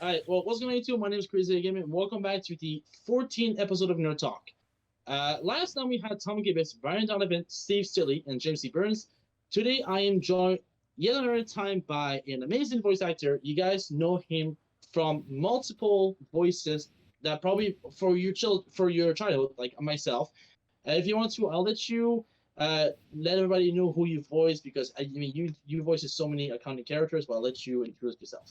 Alright, well, what's going on YouTube? My name is Crazy Gaming. Welcome back to the 14th episode of Nerd Talk. Last time we had Tom Gibbons, Brian Donovan, Steve Stilley, and James C. Burns. Today I am joined yet another time by an amazing voice actor. You guys know him from multiple voices that probably for your childhood, like myself. If you want to, I'll let you let everybody know who you voice because I mean you voices so many iconic characters, but I'll let you introduce yourself.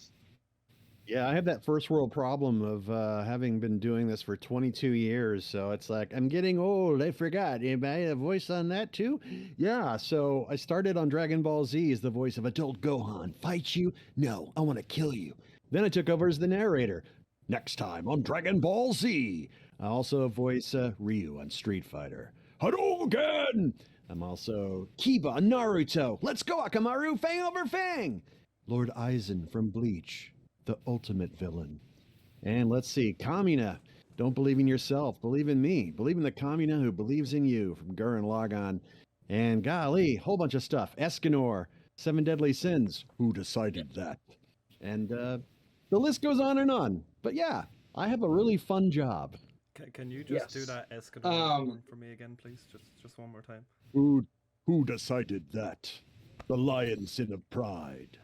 Yeah, I have that first world problem of having been doing this for 22 years. So it's like, I'm getting old. I forgot. Anybody have a voice on that too? Yeah, so I started on Dragon Ball Z as the voice of Adult Gohan. Fight you? No, I want to kill you. Then I took over as the narrator. Next time on Dragon Ball Z. I also voice Ryu on Street Fighter. Hadouken! I'm also Kiba on Naruto. Let's go, Akamaru! Fang over Fang! Lord Aizen from Bleach. The ultimate villain. And let's see, Kamina. Don't believe in yourself. Believe in me. Believe in the Kamina who believes in you from Gurren Lagann. And golly, whole bunch of stuff. Escanor, Seven Deadly Sins. Who decided that? And the list goes on and on. But yeah, I have a really fun job. Can you just do that Escanor one for me again, please? Just one more time. Who decided that? The lion's sin of pride.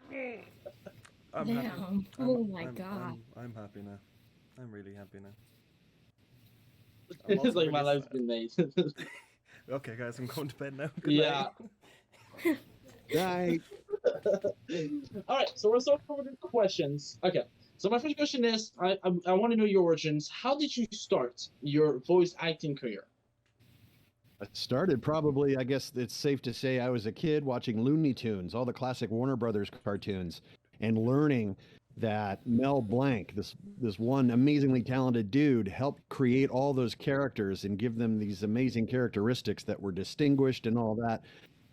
I'm Damn. happy. Oh my God. I'm happy now. I'm really happy now. It's like my life's been made. Okay, guys, I'm going to bed now. Good Yeah. night. Right. All right, so we're starting with the questions. Okay, so my first question is, I want to know your origins. How did you start your voice acting career? I started probably, I guess it's safe to say I was a kid watching Looney Tunes, all the classic Warner Brothers cartoons, and learning that Mel Blanc, this one amazingly talented dude, helped create all those characters and give them these amazing characteristics that were distinguished and all that.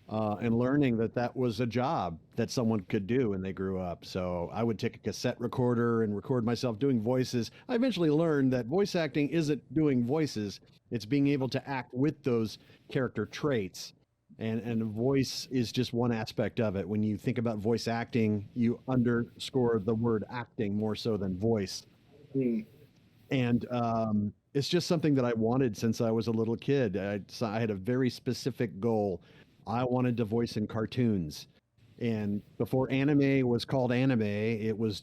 And learning that that was a job that someone could do when they grew up. So I would take a cassette recorder and record myself doing voices. I eventually learned that voice acting isn't doing voices. It's being able to act with those character traits. And voice is just one aspect of it. When you think about voice acting, you underscore the word acting more so than voice. And it's just something that I wanted since I was a little kid. I had a very specific goal. I wanted to voice in cartoons. And before anime was called anime, it was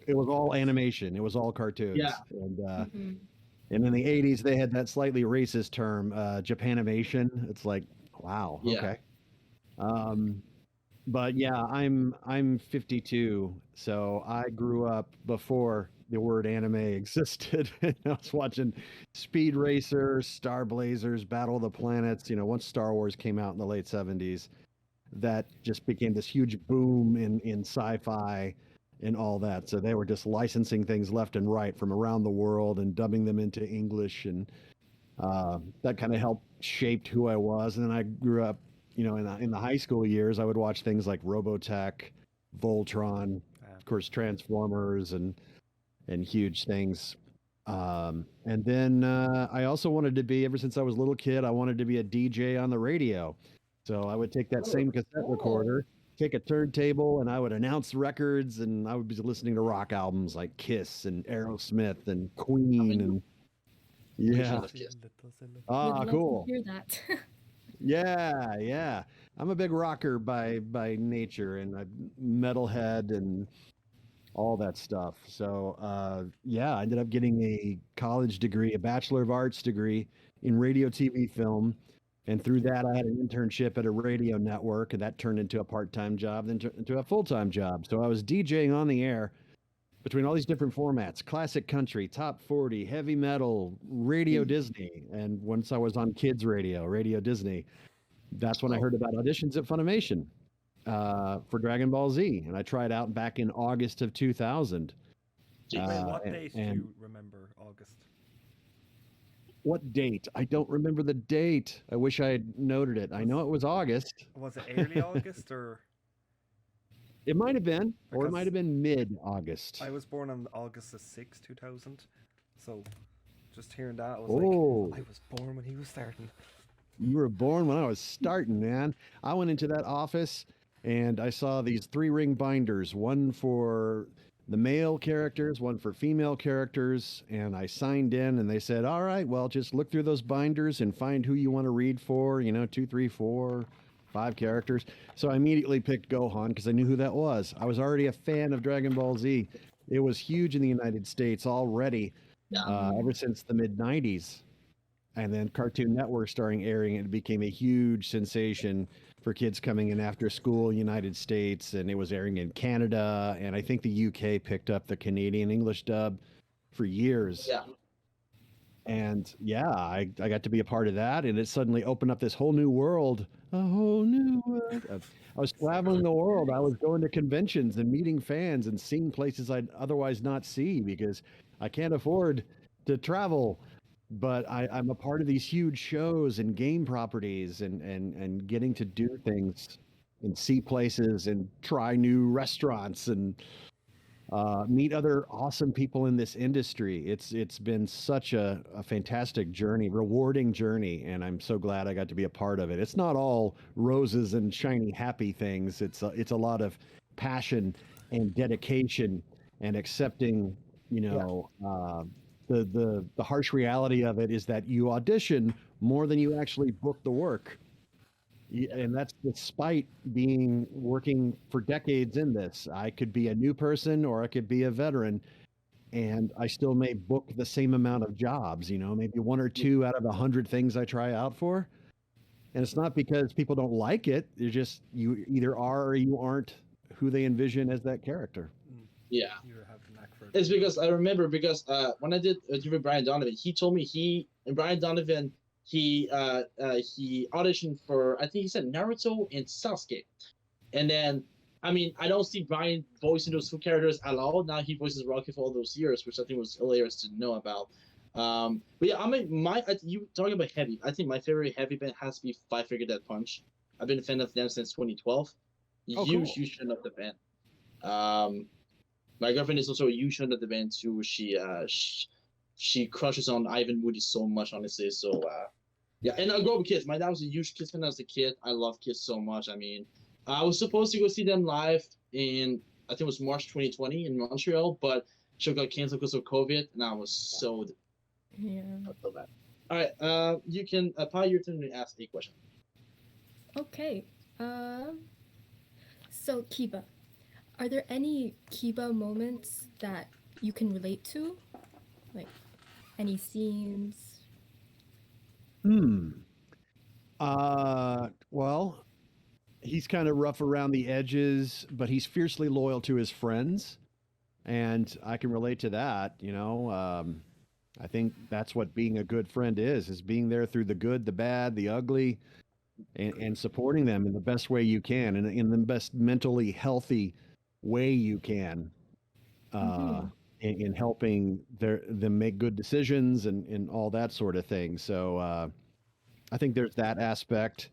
all animation. It was all cartoons. Yeah. And in the 80s, they had that slightly racist term, Japanimation. It's like, wow, Yeah. okay. But yeah, I'm 52, so I grew up before the word anime existed. I was watching Speed Racer, Star Blazers, Battle of the Planets. You know, once Star Wars came out in the late 70s, that just became this huge boom in sci-fi and all that. So they were just licensing things left and right from around the world and dubbing them into English, and that kind of helped shaped who I was. And then I grew up, you know, in the high school years, I would watch things like Robotech, Voltron, of course, Transformers, and huge things. And then I also wanted to be, ever since I was a little kid, I wanted to be a DJ on the radio. So I would take that same cassette recorder, take a turntable, and I would announce records, and I would be listening to rock albums like Kiss and Aerosmith and Queen, and yeah. Ah, Would love cool. to hear that. Yeah. I'm a big rocker by nature, and a metalhead and all that stuff. So I ended up getting a college degree, a Bachelor of Arts degree in radio, TV, film. And through that, I had an internship at a radio network, and that turned into a part-time job, then turned into a full-time job. So I was DJing on the air between all these different formats: classic country, top 40, heavy metal, Radio Disney. And once I was on kids radio, Radio Disney, that's when I heard about auditions at Funimation for Dragon Ball Z. And I tried out back in August of 2000. What date do you remember? August? What date? I don't remember the date. I wish I had noted it. I know it was August. Was it early August or? It might have been, or it Because might have been mid-August. I was born on August the 6th, 2000. So just hearing that, I was like, I was born when he was starting. You were born when I was starting, man. I went into that office and I saw these 3-ring binders, one for the male characters, one for female characters, and I signed in and they said, all right, well, just look through those binders and find who you want to read for, 2, 3, 4, 5 characters. So I immediately picked Gohan because I knew who that was. I was already a fan of Dragon Ball Z. It was huge in the United States already, ever since the mid 90s. And then Cartoon Network starting airing it became a huge sensation for kids coming in after school, United States, and it was airing in Canada, and I think the UK picked up the Canadian English dub for years. Yeah. And yeah, I got to be a part of that, and it suddenly opened up this whole new world, a whole new world. I was traveling the world. I was going to conventions and meeting fans and seeing places I'd otherwise not see because I can't afford to travel. But I'm a part of these huge shows and game properties and getting to do things and see places and try new restaurants and meet other awesome people in this industry. It's been such a fantastic journey, rewarding journey, and I'm so glad I got to be a part of it. It's not all roses and shiny happy things. It's a lot of passion and dedication and accepting, the harsh reality of it is that you audition more than you actually book the work. And that's despite working for decades in this. I could be a new person or I could be a veteran, and I still may book the same amount of jobs, maybe 1 or 2 out of 100 things I try out for. And it's not because people don't like it. It's just you either are or you aren't who they envision as that character. Yeah. You have the knack for it. It's because I remember when I did with Brian Donovan, he told me Brian Donovan he auditioned for, I think he said Naruto and Sasuke, and then I don't see Brian voicing those 2 characters at all. Now he voices Rocky for all those years, which I think was hilarious to know about. But yeah, you talking about heavy. I think my favorite heavy band has to be Five Finger Death Punch. I've been a fan of them since 2012. Huge fan of the band. My girlfriend is also a huge fan of the band too. She crushes on Ivan Moody so much, honestly. So yeah, and I grew up with Kiss. My dad was a huge Kiss fan as a kid. I love Kiss so much. I was supposed to go see them live in, I think it was March 2020 in Montreal, but show got canceled because of COVID, and I was so bad. All right, you can Pi, your turn to ask a question. Okay. So Kiba, are there any Kiba moments that you can relate to? Like any scenes? Well, he's kind of rough around the edges, but he's fiercely loyal to his friends. And I can relate to that, I think that's what being a good friend is being there through the good, the bad, the ugly, and supporting them in the best way you can, and in the best mentally healthy way you can, in helping them make good decisions and all that sort of thing. So I think there's that aspect.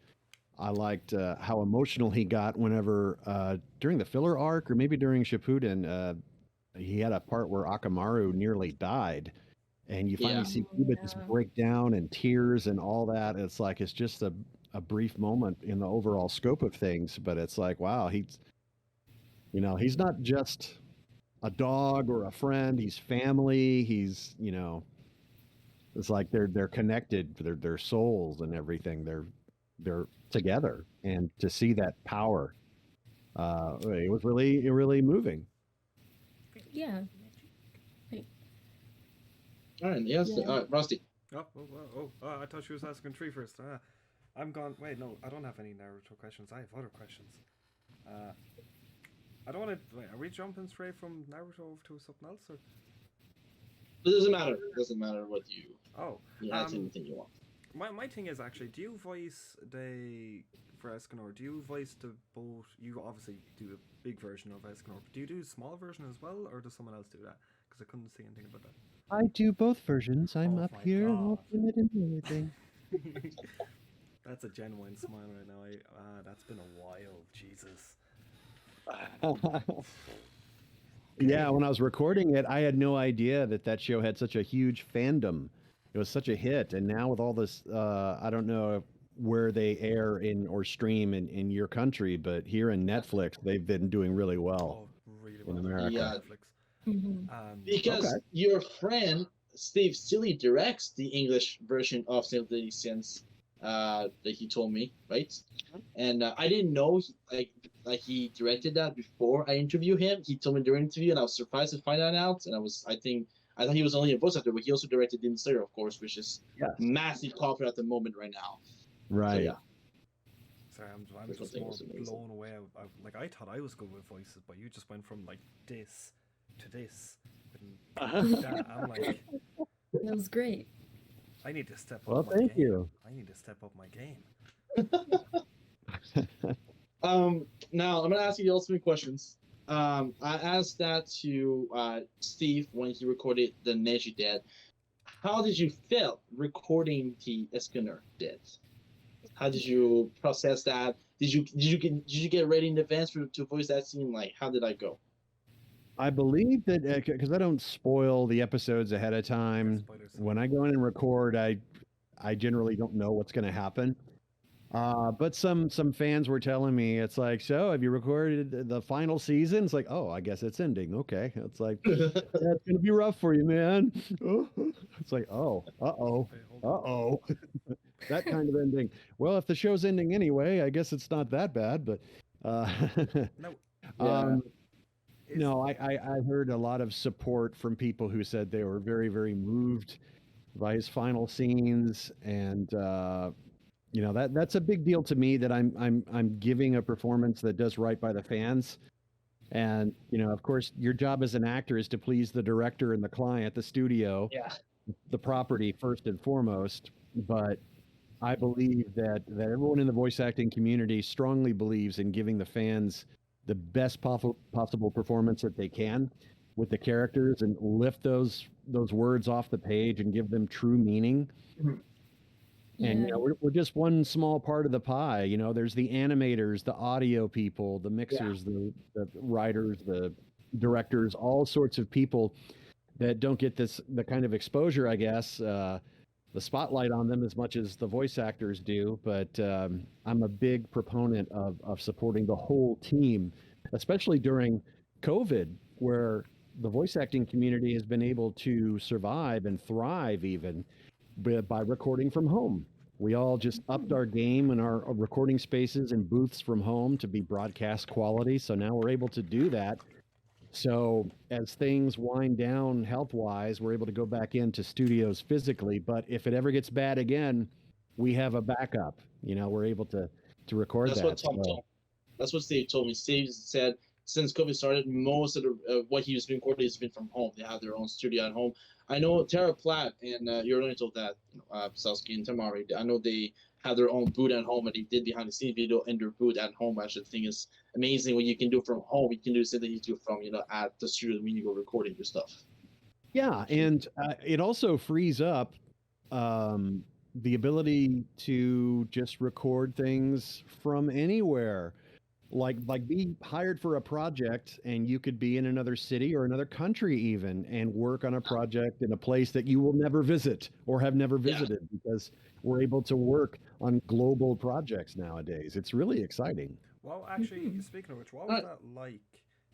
I liked how emotional he got whenever during the filler arc, or maybe during Shippuden, he had a part where Akamaru nearly died, and you finally see Kiba just break down in tears and all that. It's like it's just a brief moment in the overall scope of things, but it's like, wow, he's not just a dog or a friend. He's family. He's, it's like they're connected, their souls and everything. They're together, and to see that power, it was really moving. Yeah. All right, yes, Rusty. I thought she was asking 3 first. I'm gone. Wait, no, I don't have any Naruto questions. I have other questions. I don't want to. Wait, are we jumping straight from Naruto to something else, or? It doesn't matter. It doesn't matter what you. Oh. That's anything you want. My thing is actually, do you voice for Escanor? Do you voice the both? You obviously do a big version of Escanor. But do you do a small version as well, or does someone else do that? Because I couldn't see anything about that. I do both versions. I'm up here watching it and everything. That's a genuine smile right now. That's been a while. Jesus. Yeah, when I was recording it, I had no idea that show had such a huge fandom. It was such a hit, and now with all this, I don't know where they air or stream in your country, but here in Netflix, they've been doing really well. Really in well. America. Yeah. Netflix. Mhm. Because Okay. your friend Steve Silly directs the English version of Saint Since that he told me, right? And I didn't know like he directed that before I interviewed him. He told me during the interview, and I was surprised to find that out. And I thought he was only a voice actor, but he also directed Demon Slayer, of course, which is Yes. massive popular at the moment right now. So Right. yeah, Sorry, I'm which I just think more was amazing. blown away. Like I thought I was good with voices, but you just went from like this to this. And that, I'm like, That was great. I need to step Well, up my thank game. you. I need to step up my game. Now I'm gonna ask you the ultimate questions. I asked that to Steve when he recorded the Neji Dead. How did you feel recording the Escanor Dead? How did you process that? Did you get ready in advance to voice that scene? Like, how did I go? I believe that because I don't spoil the episodes ahead of time. spoilers. When I go in and record, I generally don't know what's going to happen. But some fans were telling me it's like, so have you recorded the final season? It's like, oh, I guess it's ending. Okay, it's like that's gonna be rough for you, man. It's like, oh, that kind of ending. Well, if the show's ending anyway, I guess it's not that bad. But No, um, is, no, I heard a lot of support from people who said they were very, very moved by his final scenes, and you know that's a big deal to me that I'm giving a performance that does right by the fans. And you know, of course, your job as an actor is to please the director and the client, the studio, Yeah. the property first and foremost. But I believe that everyone in the voice acting community strongly believes in giving the fans the best possible performance that they can with the characters and lift those words off the page and give them true meaning. And you Yeah. know, we're just one small part of the pie. You know, there's the animators, the audio people, the mixers, the writers, the directors, all sorts of people that don't get the kind of exposure, I guess, the spotlight on them as much as the voice actors do. But I'm a big proponent of supporting the whole team, especially during COVID, where the voice acting community has been able to survive and thrive even by recording from home. We all just upped our game in our recording spaces and booths from home to be broadcast quality. So now we're able to do that. So as things wind down health wise, we're able to go back into studios physically. But if it ever gets bad again, we have a backup. You know, we're able to record That's that. what Tom told. That's what Steve told me. Steve said since COVID started, most of the what he's been recording has been from home. They have their own studio at home. I know Tara Platt and you're only told that Sasuke and Tamari. I know they have their own booth at home, and they did behind the scenes video in their booth at home. I should think is amazing what you can do from home. You can do something you do from at the studio when you go recording your stuff. Yeah, and it also frees up the ability to just record things from anywhere. Like be hired for a project and you could be in another city or another country even and work on a project in a place that you will never visit or have never visited because we're able to work on global projects nowadays. It's really exciting. well, actually, speaking of which, what was that like?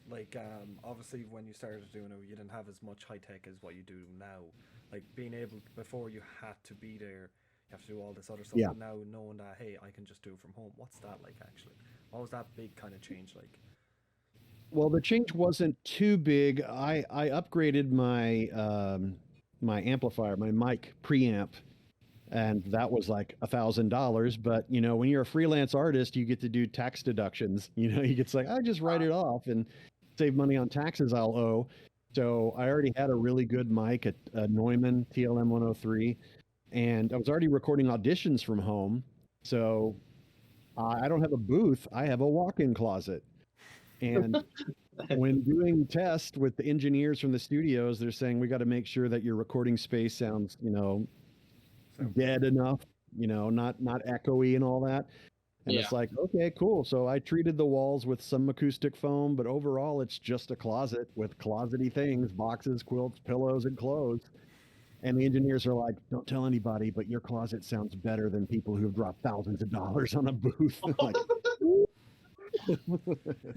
Like, obviously, when you started doing it, you didn't have as much high tech as what you do now. Like, being able, before you had to be there, you have to do all this other stuff. Yeah. But now, knowing that, hey, I can just do it from home. What's that like, actually? What was that big kind of change like? Well, the change wasn't too big. I upgraded my my amplifier, my mic preamp, and that was like $1,000. But you know, when you're a freelance artist, you get to do tax deductions. You know, you get to like, I just write it off and save money on taxes I'll owe. So I already had a really good mic, a Neumann TLM 103, and I was already recording auditions from home. So I don't have a booth; I have a walk-in closet. And when doing tests with the engineers from the studios, they're saying we got to make sure that your recording space sounds, you know, dead enough, you know, not echoey and all that. And it's like, okay, cool. So I treated the walls with some acoustic foam, but overall it's just a closet with closety things, boxes, quilts, pillows, and clothes. And the engineers are like, don't tell anybody, but your closet sounds better than people who have dropped thousands of dollars on a booth. Like,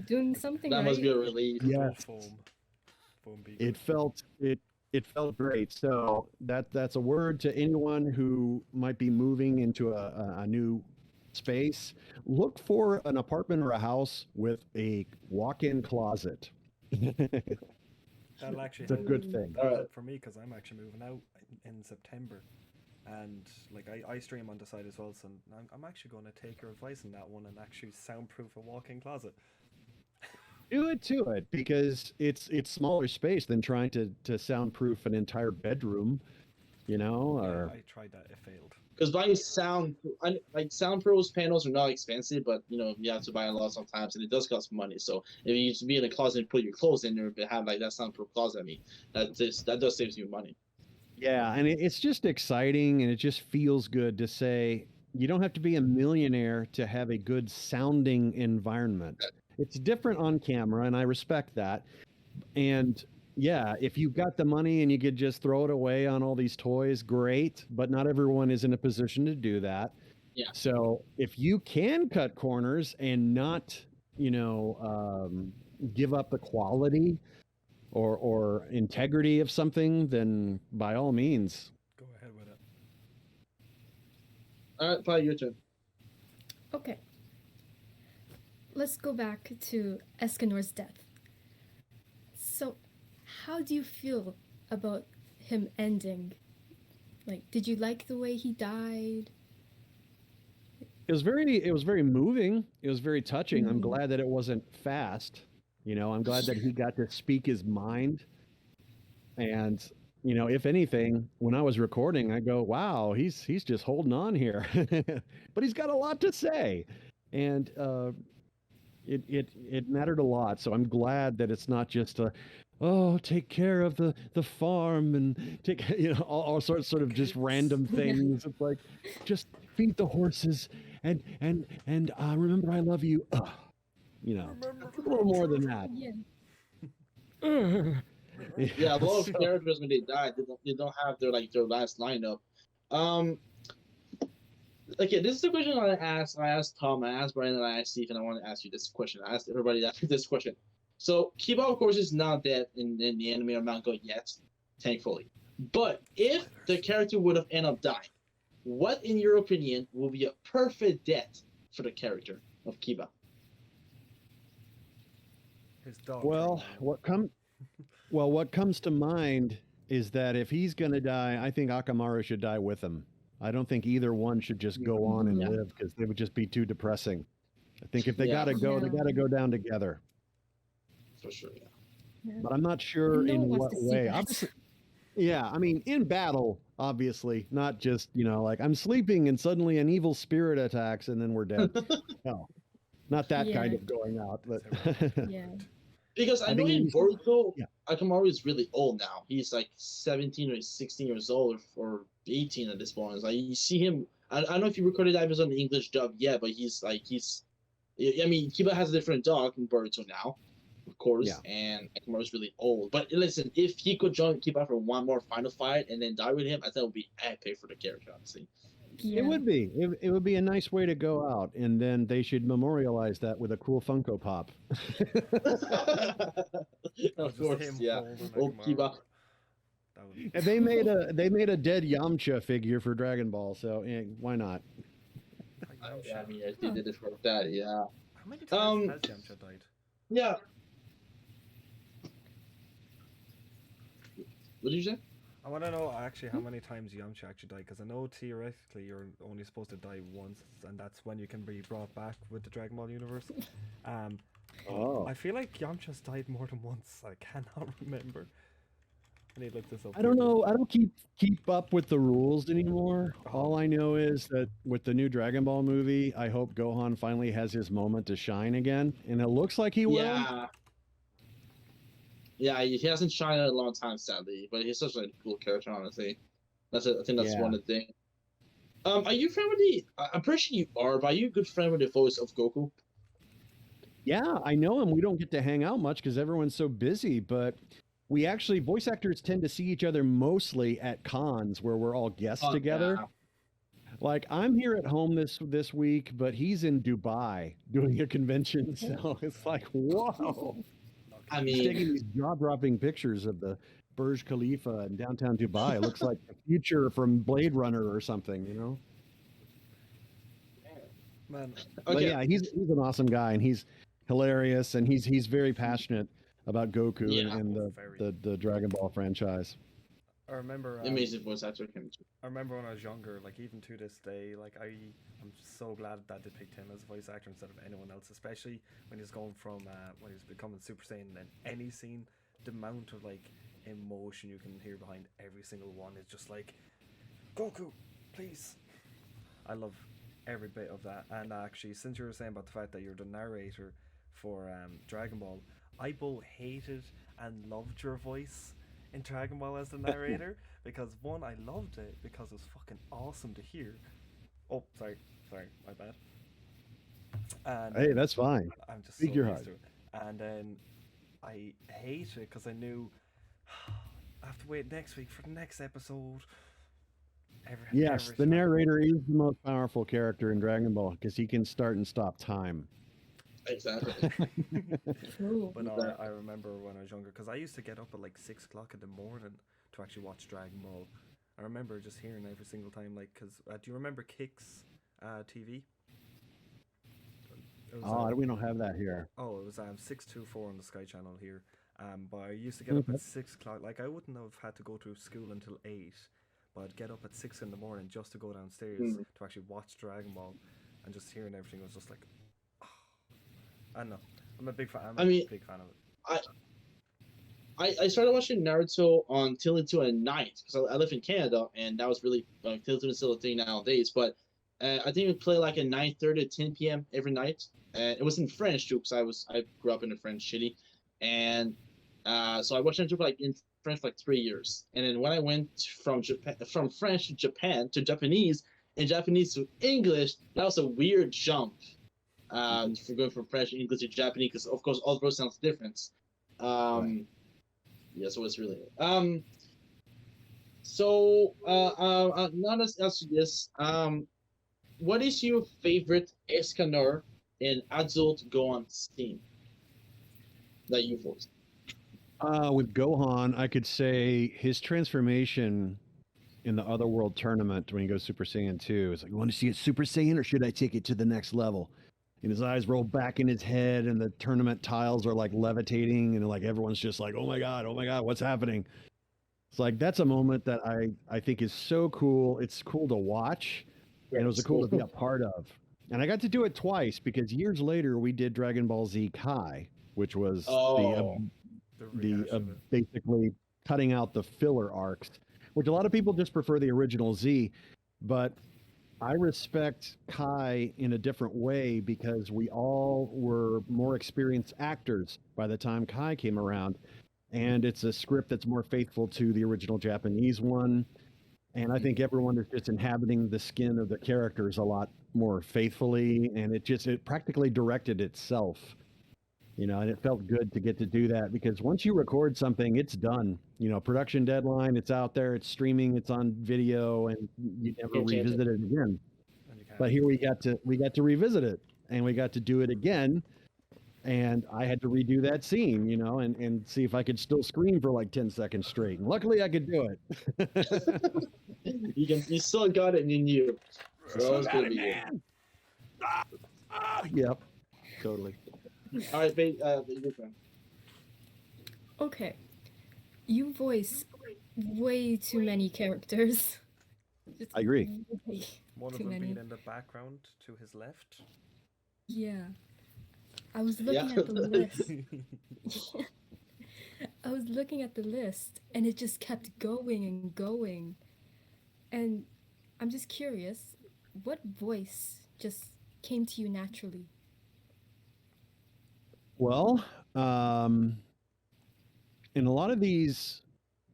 Doing something That right. must be a relief. yes. Foam. it felt great. So that's a word to anyone who might be moving into a new space. Look for an apartment or a house with a walk-in closet. That'll actually It's a help. good thing. That'll help for me because I'm actually moving out in September, and like I stream on the side as well. So I'm actually going to take your advice on that one and actually soundproof a walk-in closet. Do it because it's smaller space than trying to soundproof an entire bedroom, you know. Or I tried that, it failed. Because buying Soundpro's panels are not expensive, but you know you have to buy a lot sometimes, and it does cost money. So if you just be in a closet and put your clothes in there, but have like that Soundproof closet, I mean, that does save you money. yeah, and it's just exciting, and it just feels good to say you don't have to be a millionaire to have a good sounding environment. It's different on camera, and I respect that. And yeah, if you've got the money and you could just throw it away on all these toys, great. But not everyone is in a position to do that. Yeah. So if you can cut corners and not, give up the quality or integrity of something, then by all means. Go ahead with it. All right, Pi, your turn. Okay. Let's go back to Escanor's death. So, how do you feel about him ending? Like, did you like the way he died? It was very moving. It was very touching. I'm Mhm. glad that it wasn't fast. I'm glad that he got to speak his mind. And, if anything, when I was recording, I go, wow, he's just holding on here. But he's got a lot to say. And it mattered a lot. So I'm glad that it's not just take care of the farm and take all sorts sort of just random things. It's like just feed the horses and remember I love you. A little more than that. Yeah. Yeah, a lot of characters when they die, they don't have their last lineup. Okay, this is the question I asked. I asked Tom, I asked Brian, and I asked Steve, and I want to ask you this question. I asked everybody this question. So Kiba, of course, is not dead in the anime or manga yet, thankfully. But if the character would have ended up dying, what, in your opinion, will be a perfect death for the character of Kiba? His dog. Well, what comes to mind is that if he's going to die, I think Akamaru should die with him. I don't think either one should just go on and live because they would just be too depressing. I think if they got to go, they got to go down together. For sure, yeah. But I'm not sure No in one wants what to see way. that. Obviously, yeah, I mean, in battle, obviously, not just, like I'm sleeping and suddenly an evil spirit attacks and then we're dead. No, not that kind Yeah. of going out. But Yeah. Because I know think in he's- Boruto, yeah. Akamaru is really old now. He's like 17 or 16 years old or 18 at this point. It's like you see him. I don't know if you recorded that episode in the English dub yet, but he's. I mean, Kiba has a different dog in Boruto now, of course, Yeah. and Akamaru's really old. But listen, if he could join Kiba for one more final fight and then die with him, I think it would be epic for the character, honestly. It would be. It would be a nice way to go out, and then they should memorialize that with a cool Funko Pop. Of Just course, him yeah. holding Old Akamaru. Kiba. That would And they made a dead Yamcha figure for Dragon Ball, so why not? Yeah, I mean, they did it for that, yeah. How many times has Yamcha died? Yeah. What did you say? I want to know actually how many times Yamcha actually died, because I know theoretically you're only supposed to die once, and that's when you can be brought back with the Dragon Ball universe. Oh, I feel like Yamcha's died more than once. I cannot remember. I need to look this up. I don't know. I don't keep up with the rules anymore. All I know is that with the new Dragon Ball movie, I hope Gohan finally has his moment to shine again, and it looks like he will. Yeah. Yeah, he hasn't shined in a long time, sadly, but he's such a cool character, honestly. I think that's one of the things. Are you friend with the? I'm pretty sure you are, but are you a good friend with the voice of Goku? Yeah, I know him. We don't get to hang out much because everyone's so busy, but we actually, voice actors tend to see each other mostly at cons where we're all guests together. Yeah. Like I'm here at home this week, but he's in Dubai doing a convention, so it's like, whoa. I He's taking mean, these jaw-dropping pictures of the Burj Khalifa in downtown Dubai. It looks like the future from Blade Runner or something, you know? Man, But okay, yeah, he's an awesome guy, and he's hilarious, and he's very passionate about Goku Yeah. and the Dragon Ball franchise. I remember. amazing voice actor chemistry. I remember when I was younger, like even to this day, like I'm so glad that they picked him as a voice actor instead of anyone else, especially when he's going from when he's becoming Super Saiyan in any scene. The amount of like emotion you can hear behind every single one is just like, Goku, please. I love every bit of that. And actually, since you were saying about the fact that you're the narrator for Dragon Ball, I both hated and loved your voice in Dragon Ball as the narrator because one, I loved it because it was fucking awesome to hear. Oh, sorry, my bad. And Hey, that's fine. I'm just Speak so your used heart. to it. And then I hate it because I knew I have to wait next week for the next episode. Yes, Every the time. narrator is the most powerful character in Dragon Ball because he can start and stop time. Exactly. True. But no, Exactly. I remember when I was younger because I used to get up at like 6 o'clock in the morning to actually watch Dragon Ball. I remember just hearing every single time, like, because do you remember Kicks TV? It was, We don't have that here. oh, it was 624 on the Sky Channel here. But I used to get up at 6 o'clock. Like, I wouldn't have had to go to school until 8, but I'd get up at 6 in the morning just to go downstairs to actually watch Dragon Ball, and just hearing everything was just like, oh. I don't know. I'm a big fan. I'm a big fan of it. I started watching Naruto on Till2 at night because I live in Canada, and that was really Till2 is still a thing nowadays. But I think we play like at 9:30 to 10 p.m. every night. It was in French too, because I grew up in a French city, and so I watched Naruto like in French for like 3 years. And then when I went from French to Japan to Japanese, and Japanese to English, that was a weird jump. For going from French to English to Japanese, because of course all the words sounds different. Right. Yeah, so it's really so now let's ask you this. What is your favorite Escanor in Adult Gohan scene that you voiced? With Gohan, I could say his transformation in the Otherworld tournament when he goes Super Saiyan 2 is like, you want to see it Super Saiyan or should I take it to the next level? And his eyes roll back in his head and the tournament tiles are like levitating and like everyone's just like, oh my God, what's happening? It's like, that's a moment that I think is so cool. It's cool to watch and it was cool to be a part of. And I got to do it twice because years later we did Dragon Ball Z Kai, which was basically cutting out the filler arcs, which a lot of people just prefer the original Z, but I respect Kai in a different way because we all were more experienced actors by the time Kai came around. And it's a script that's more faithful to the original Japanese one. And I think everyone is just inhabiting the skin of the characters a lot more faithfully. And it practically directed itself, you know, and it felt good to get to do that because once you record something, it's done. You know, production deadline, it's out there, it's streaming, it's on video, and you never revisit it again. But here we got to revisit it, and we got to do it again, and I had to redo that scene, you know, and see if I could still scream for like 10 seconds straight. And luckily, I could do it. You still got it, and you knew. So it's gonna be good. Yep, totally. All right, your turn. Okay. You voice way too many characters. Just I agree. way One of too them many. being in the background to his left. Yeah. I was looking Yeah. at the list. I was looking at the list and it just kept going and going. And I'm just curious, what voice just came to you naturally? Well, in a lot of these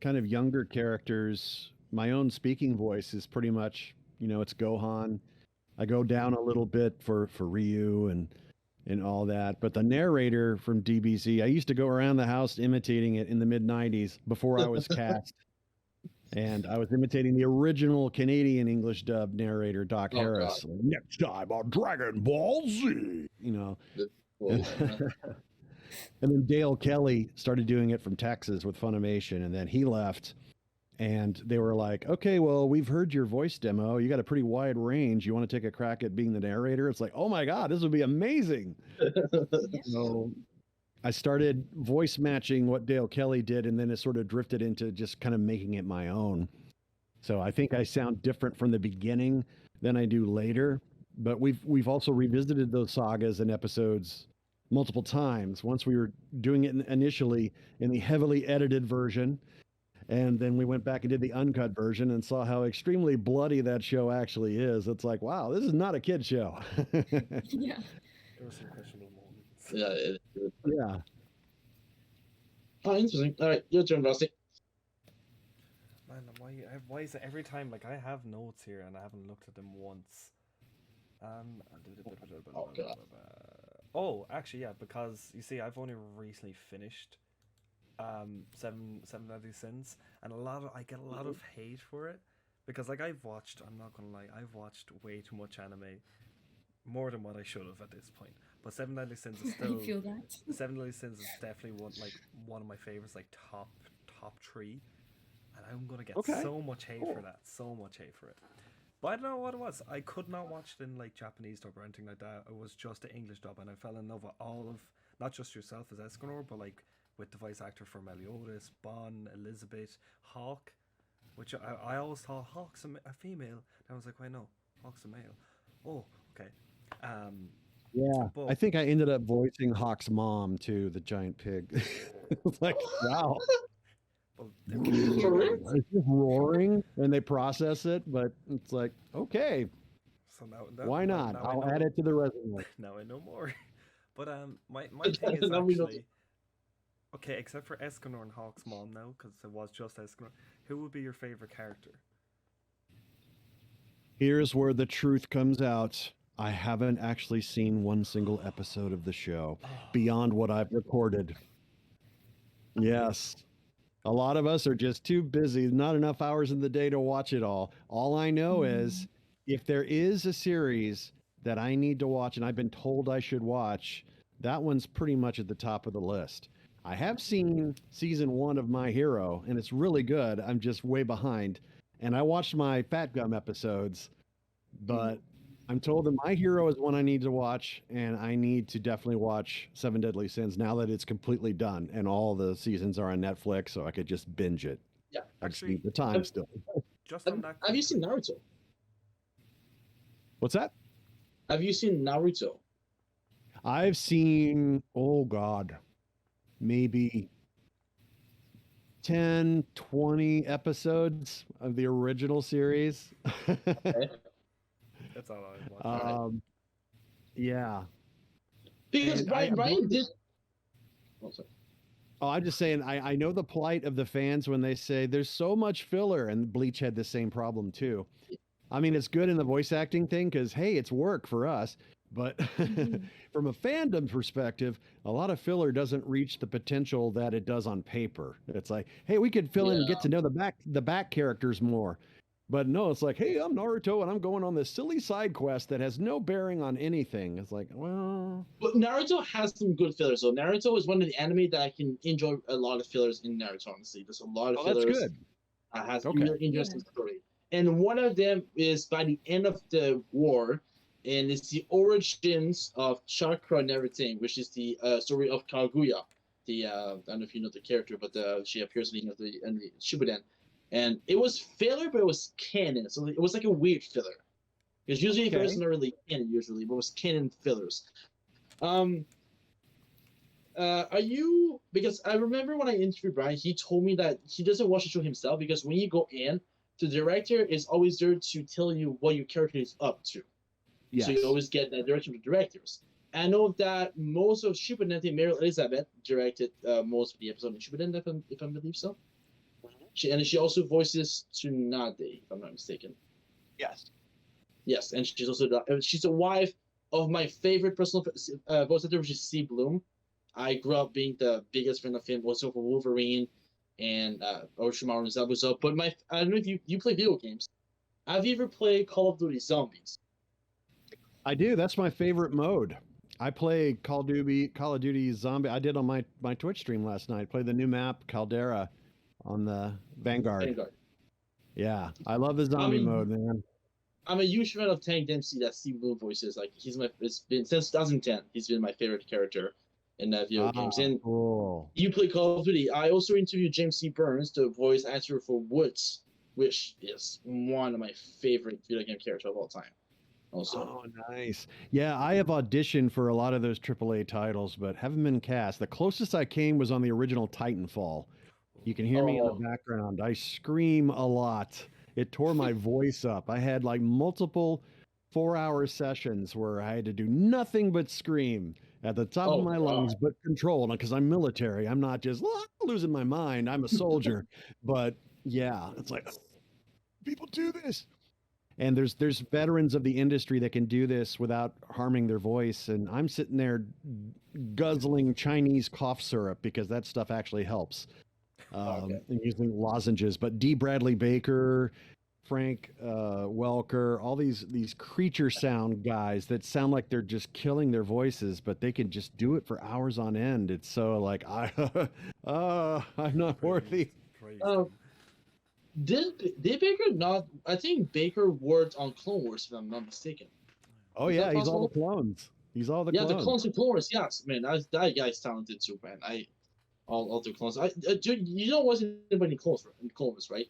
kind of younger characters, my own speaking voice is pretty much, you know, it's Gohan. I go down a little bit for Ryu and all that. But the narrator from DBZ, I used to go around the house imitating it in the mid 90s before I was cast. And I was imitating the original Canadian English dub narrator, Doc Harris. Next time on Dragon Ball Z, you know. Well, And then Dale Kelly started doing it from Texas with Funimation, and then he left. And they were like, okay, well, we've heard your voice demo. You got a pretty wide range. You want to take a crack at being the narrator? It's like, oh my God, this would be amazing. So I started voice matching what Dale Kelly did, and then it sort of drifted into just kind of making it my own. So I think I sound different from the beginning than I do later. But we've also revisited those sagas and episodes multiple times. Once we were doing it initially in the heavily edited version, and then we went back and did the uncut version and saw how extremely bloody that show actually is. It's like, wow, this is not a kid show. Yeah. There were some questionable moments. Yeah. Oh, interesting. All right, your turn, Rusty. Man, why is it every time, like, I have notes here and I haven't looked at them once. Oh, God. Oh, actually, yeah, because you see, I've only recently finished Seven Deadly Sins, and I get a lot of hate for it because, like, I'm not gonna lie, I've watched way too much anime, more than what I should have at this point. But Seven Deadly Sins is still I feel that. Seven Deadly Sins is definitely one of my favorites, like top 3, and I'm gonna get so much hate for that, so much hate for it. But I don't know what it was. I could not watch it in like Japanese dub or anything like that. It was just the English dub, and I fell in love with all of, not just yourself as Escanor, but like with the voice actor for Meliodas, Bon, Elizabeth, Hawk, which I always thought Hawk's a female. And I was like, wait, no, Hawk's a male. Oh, okay. Yeah, but I think I ended up voicing Hawk's mom too, the giant pig. It's like, wow. Well, It's just roaring and they process it, but it's like, okay, so why not? I'll add it to the resume. Now I know more. But my thing is Now we know. actually, okay, except for Escanor and Hawk's mom now, because it was just Escanor, who would be your favorite character? Here's where the truth comes out. I haven't actually seen one single episode of the show beyond what I've recorded. Yes. A lot of us are just too busy, not enough hours in the day to watch it all. All I know is if there is a series that I need to watch and I've been told I should watch, that one's pretty much at the top of the list. I have seen season 1 of My Hero, and it's really good. I'm just way behind. And I watched my Fat Gum episodes, but I'm told that My Hero is one I need to watch, and I need to definitely watch Seven Deadly Sins now that it's completely done and all the seasons are on Netflix, so I could just binge it. Yeah, I just need the time still. Just on that. Have you seen Naruto? What's that? Have you seen Naruto? I've seen, oh God, maybe 10, 20 episodes of the original series. Okay. That's all I watched. Yeah. Because And Ryan did. Oh, sorry. Oh, I'm just saying, I know the plight of the fans when they say there's so much filler, and Bleach had the same problem too. I mean, it's good in the voice acting thing because, hey, it's work for us. But from a fandom perspective, a lot of filler doesn't reach the potential that it does on paper. It's like, hey, we could fill in and get to know the back characters more. But no, it's like, hey, I'm Naruto and I'm going on this silly side quest that has no bearing on anything. It's like, well... But Naruto has some good fillers. So Naruto is one of the anime that I can enjoy a lot of fillers in Naruto, honestly. There's a lot of fillers. That's good. Has a really interesting story. And one of them is by the end of the war, and it's the origins of chakra and everything, which is the story of Kaguya. I don't know if you know the character, but she appears in the Shippuden. And it was filler, but it was canon. So it was like a weird filler. Because usually fillers are not really canon, usually, but it was canon fillers. Are you... Because I remember when I interviewed Brian, he told me that he doesn't watch the show himself because when you go in, the director is always there to tell you what your character is up to. Yes. So you always get that direction from the directors. I know that most of Shippuden, Mary Elizabeth directed most of the episode in Shippuden, if I believe so. She also voices Tsunade, if I'm not mistaken. Yes. Yes, and she's a wife of my favorite personal voice actor, which is C. Blum. I grew up being the biggest fan of him, also for Wolverine and Orochimaru and Zabuza. But I don't know if you play video games. Have you ever played Call of Duty Zombies? I do. That's my favorite mode. I play Call of Duty Zombie. I did on my Twitch stream last night. Played the new map Caldera on the Vanguard. Vanguard. Yeah, I love the zombie mode, man. I'm a huge fan of Tank Dempsey that Steve Blum voices. Like it's been since 2010. He's been my favorite character in video games. And cool. you play Call of Duty. I also interviewed James C. Burns, the voice actor for Woods, which is one of my favorite video game characters of all time. Also. Oh, nice. Yeah, I have auditioned for a lot of those AAA titles, but haven't been cast. The closest I came was on the original Titanfall. You can hear me in the background. I scream a lot. It tore my voice up. I had like multiple 4-hour sessions where I had to do nothing but scream at the top of my lungs, but control, because I'm military. I'm not just losing my mind. I'm a soldier. But yeah, it's like, people do this. And there's veterans of the industry that can do this without harming their voice. And I'm sitting there guzzling Chinese cough syrup because that stuff actually helps. And using lozenges. But D. Bradley Baker, Frank Welker, all these creature sound guys that sound like they're just killing their voices, but they can just do it for hours on end. It's so like, I'm not worthy. Did Baker not? I think Baker worked on Clone Wars, if I'm not mistaken. Oh, yeah, he's all the clones. He's all the clones. Yeah, the clones and Clone Wars, yes, man. That guy's talented too, man. All the clones. You know, wasn't anybody in Clone Wars, right?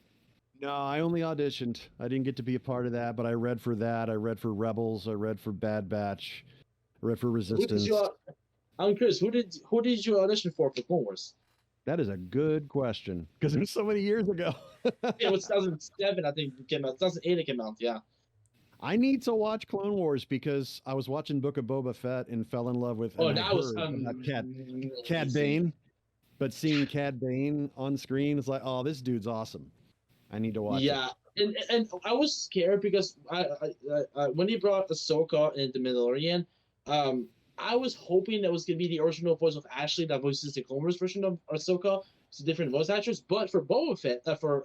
No, I only auditioned. I didn't get to be a part of that, but I read for that. I read for Rebels. I read for Bad Batch. I read for Resistance. I'm curious. Who did you audition for Clone Wars? That is a good question because it was so many years ago. It was 2007, I think it came out. 2008 it came out, yeah. I need to watch Clone Wars because I was watching Book of Boba Fett and fell in love with Cad Bane. But seeing Cad Bane on screen is like, oh, this dude's awesome. I need to watch it. Yeah, and I was scared because I when he brought Ahsoka and the Mandalorian, I was hoping that was going to be the original voice of Ashley that voices the Clone Wars version of Ahsoka. It's a different voice actress, but for Boba Fett, for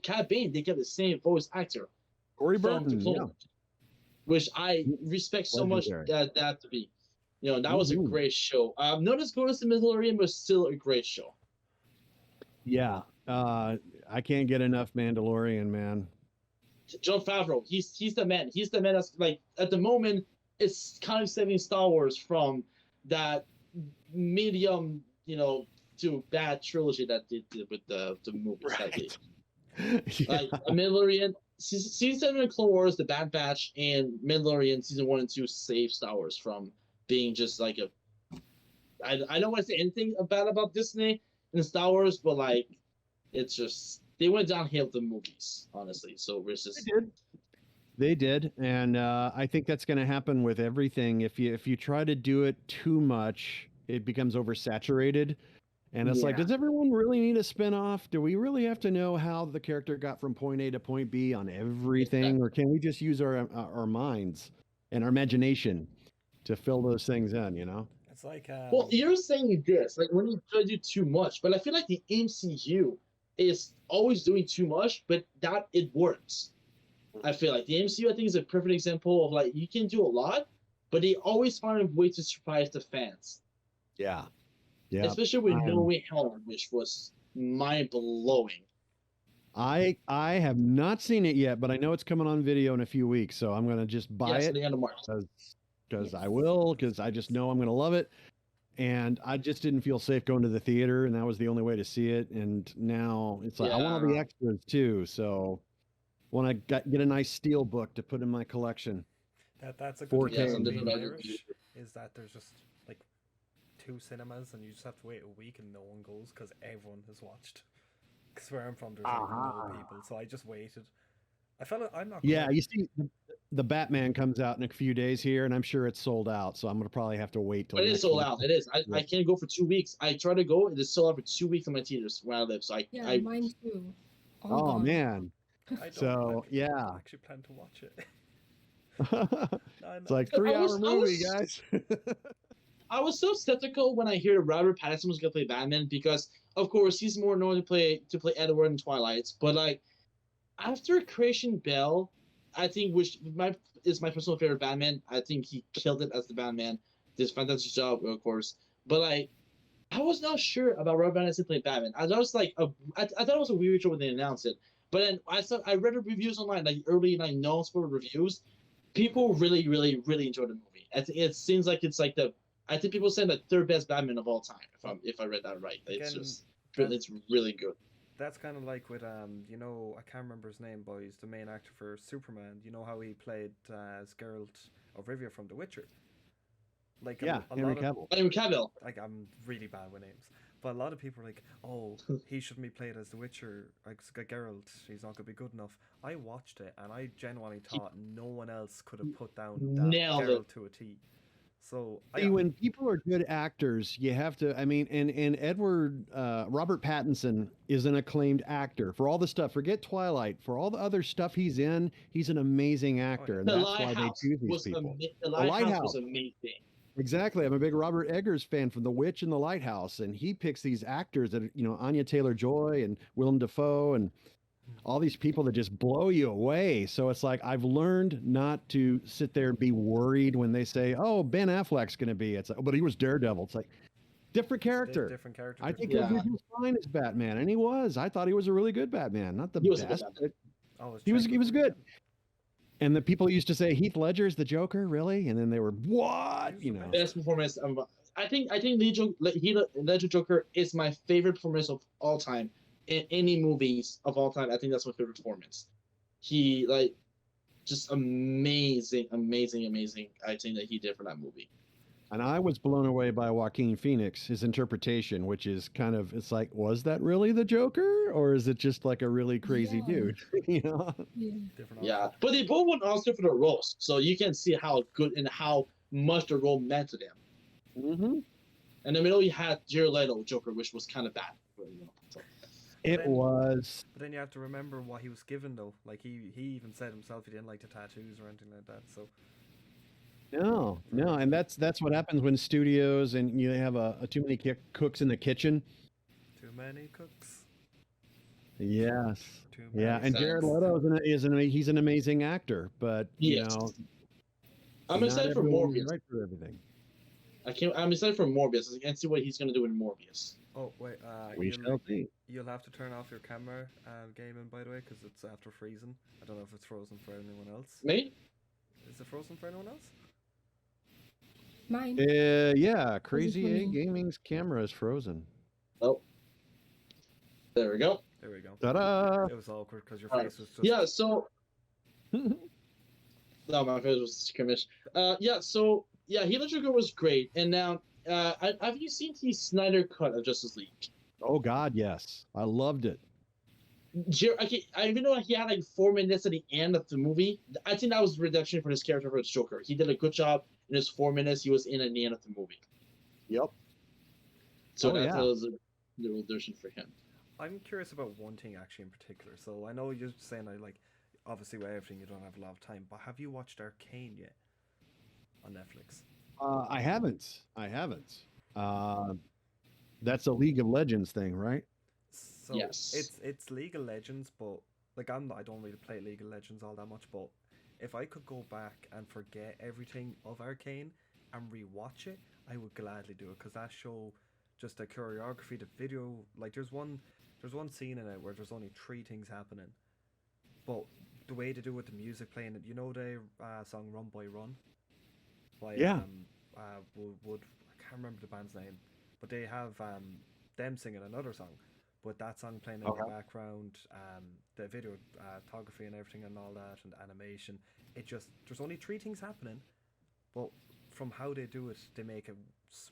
Cad Bane, they kept the same voice actor. Corey Burton, yeah. Which I respect so much that to be. You know, that was a great show. Not as good as the Mandalorian, but still a great show. Yeah, I can't get enough Mandalorian, man. Jon Favreau, he's the man. He's the man that's like at the moment. It's kind of saving Star Wars from that medium, to bad trilogy that they did with the movies. Right. Like a Mandalorian, season 7 of Clone Wars, the Bad Batch, and Mandalorian season 1 and 2 save Star Wars from being just like I don't want to say anything bad about Disney and Star Wars, but like it's just they went downhill with the movies, honestly. So we're just They did, and I think that's going to happen with everything. If you try to do it too much, it becomes oversaturated, and it's like, does everyone really need a spinoff? Do we really have to know how the character got from point A to point B on everything, or can we just use our minds and our imagination to fill those things in? It's like well, you're saying this like when you try to do too much, but I feel like the MCU is always doing too much, but that it works. I feel like the MCU, I think, is a perfect example of like you can do a lot, but they always find a way to surprise the fans. Yeah. Especially with No Way Home, which was mind blowing. I have not seen it yet, but I know it's coming on video in a few weeks, so I'm gonna just buy it. At the end of March. Because I will, because I just know I'm gonna love it. And I just didn't feel safe going to the theater, and that was the only way to see it. And now it's like I want all the extras too, so. Want to get a nice steel book to put in my collection. That's a good thing in being Irish is that there's just like 2 cinemas and you just have to wait a week and no one goes because everyone has watched. Because where I'm from, there's like no people, so I just waited. I'm not. Yeah, you see, the Batman comes out in a few days here, and I'm sure it's sold out. So I'm gonna probably have to wait till. But it is sold out. It is. I can't go for 2 weeks. I try to go. It is sold out for 2 weeks in my theaters where I live. So mine too. Oh man. I actually plan to watch it. It's like 3-hour movie, guys. I was so skeptical when I heard Robert Pattinson was gonna play Batman because, of course, he's more known to play Edward in Twilight. But like after Christian Bale, I think which is my personal favorite Batman. I think he killed it as the Batman. this fantastic job, of course. But like, I was not sure about Robert Pattinson playing Batman. I was like, I thought it was a weird show when they announced it. But then I read the reviews online, like early like non-spoiler reviews. People really, really, really enjoyed the movie. It seems like it's like I think people saying the third best Batman of all time. If I read that right, it's Again, just it's really good. That's kind of like with you know, I can't remember his name, but he's the main actor for Superman. You know how he played as Geralt of Rivia from The Witcher. Like Yeah, a Henry lot of, Cavill. Henry Cavill. like I'm really bad with names, but a lot of people are like, oh, he shouldn't be played as The Witcher, like Geralt. He's not gonna be good enough. I watched it and I genuinely thought no one else could have put down that Nailed it. Geralt to a T. So See, when people are good actors, you have to. I mean, and Robert Pattinson is an acclaimed actor for all the stuff. Forget Twilight. For all the other stuff he's in, he's an amazing actor, and The that's why they Lighthouse choose these was people. the Lighthouse was amazing. Exactly. I'm a big Robert Eggers fan from The Witch and The Lighthouse, and he picks these actors that Anya Taylor-Joy and Willem Dafoe and all these people that just blow you away. So it's like I've learned not to sit there and be worried when they say, "Oh, Ben Affleck's going to be." It's like, but he was Daredevil. It's like different character. different character. I think Yeah. he was fine as Batman, and he was. I thought he was a really good Batman. Not the He was a good best, Batman. but he was good. And the people used to say Heath Ledger's the Joker, really, and then they were what? Best performance. I think Ledger Joker is my favorite performance of all time in any movies of all time. I think that's my favorite performance. He just amazing. I think that he did for that movie. And I was blown away by Joaquin Phoenix, his interpretation, which is kind of, it's like, was that really the Joker, or is it just like a really crazy dude? Yeah, but they both won Oscar for their roles, so you can see how good and how much the role meant to them. Mm-hmm. And then we know you had Jared Leto Joker, which was kind of bad. So. It was. But then you have to remember what he was given, though. Like he even said himself he didn't like the tattoos or anything like that. So. No, and that's what happens when studios and you have too many cooks in the kitchen. Too many cooks. Yes. Too many and Jared Leto he's an amazing actor, but I'm excited for Morbius. Right for everything. I'm excited for Morbius. I can see what he's going to do in Morbius. Oh wait, we shall see. You'll have to turn off your camera, gaming, by the way, because it's after freezing. I don't know if it's frozen for anyone else. Me? Is it frozen for anyone else? Mine. Yeah, Crazy A Gaming's camera is frozen. Oh. There we go. There we go. Ta-da! It was awkward because your face was just... Yeah, so... No, my face was skirmish. Heath Ledger was great. And now, have you seen the Snyder Cut of Justice League? Oh, God, yes. I loved it. I even though he had like 4 minutes at the end of the movie, I think that was redemption for his character for his Joker. He did a good job in his 4 minutes. He was in at the end of the movie. Yep. So that was a redemption for him. I'm curious about one thing actually in particular. So I know you're saying obviously with everything you don't have a lot of time, but have you watched Arcane yet on Netflix? I haven't. That's a League of Legends thing, right? So yes. It's League of Legends, but like I don't really play League of Legends all that much, but if I could go back and forget everything of Arcane and rewatch it, I would gladly do it, because that show, just the choreography, the video, like there's one scene in it where there's only 3 things happening, but the way they do with the music playing it, the song Run Boy Run by Wood, I can't remember the band's name, but they have them singing another song, but that song playing in the background, the videography and everything and all that, and animation, there's only 3 things happening, but from how they do it, they make it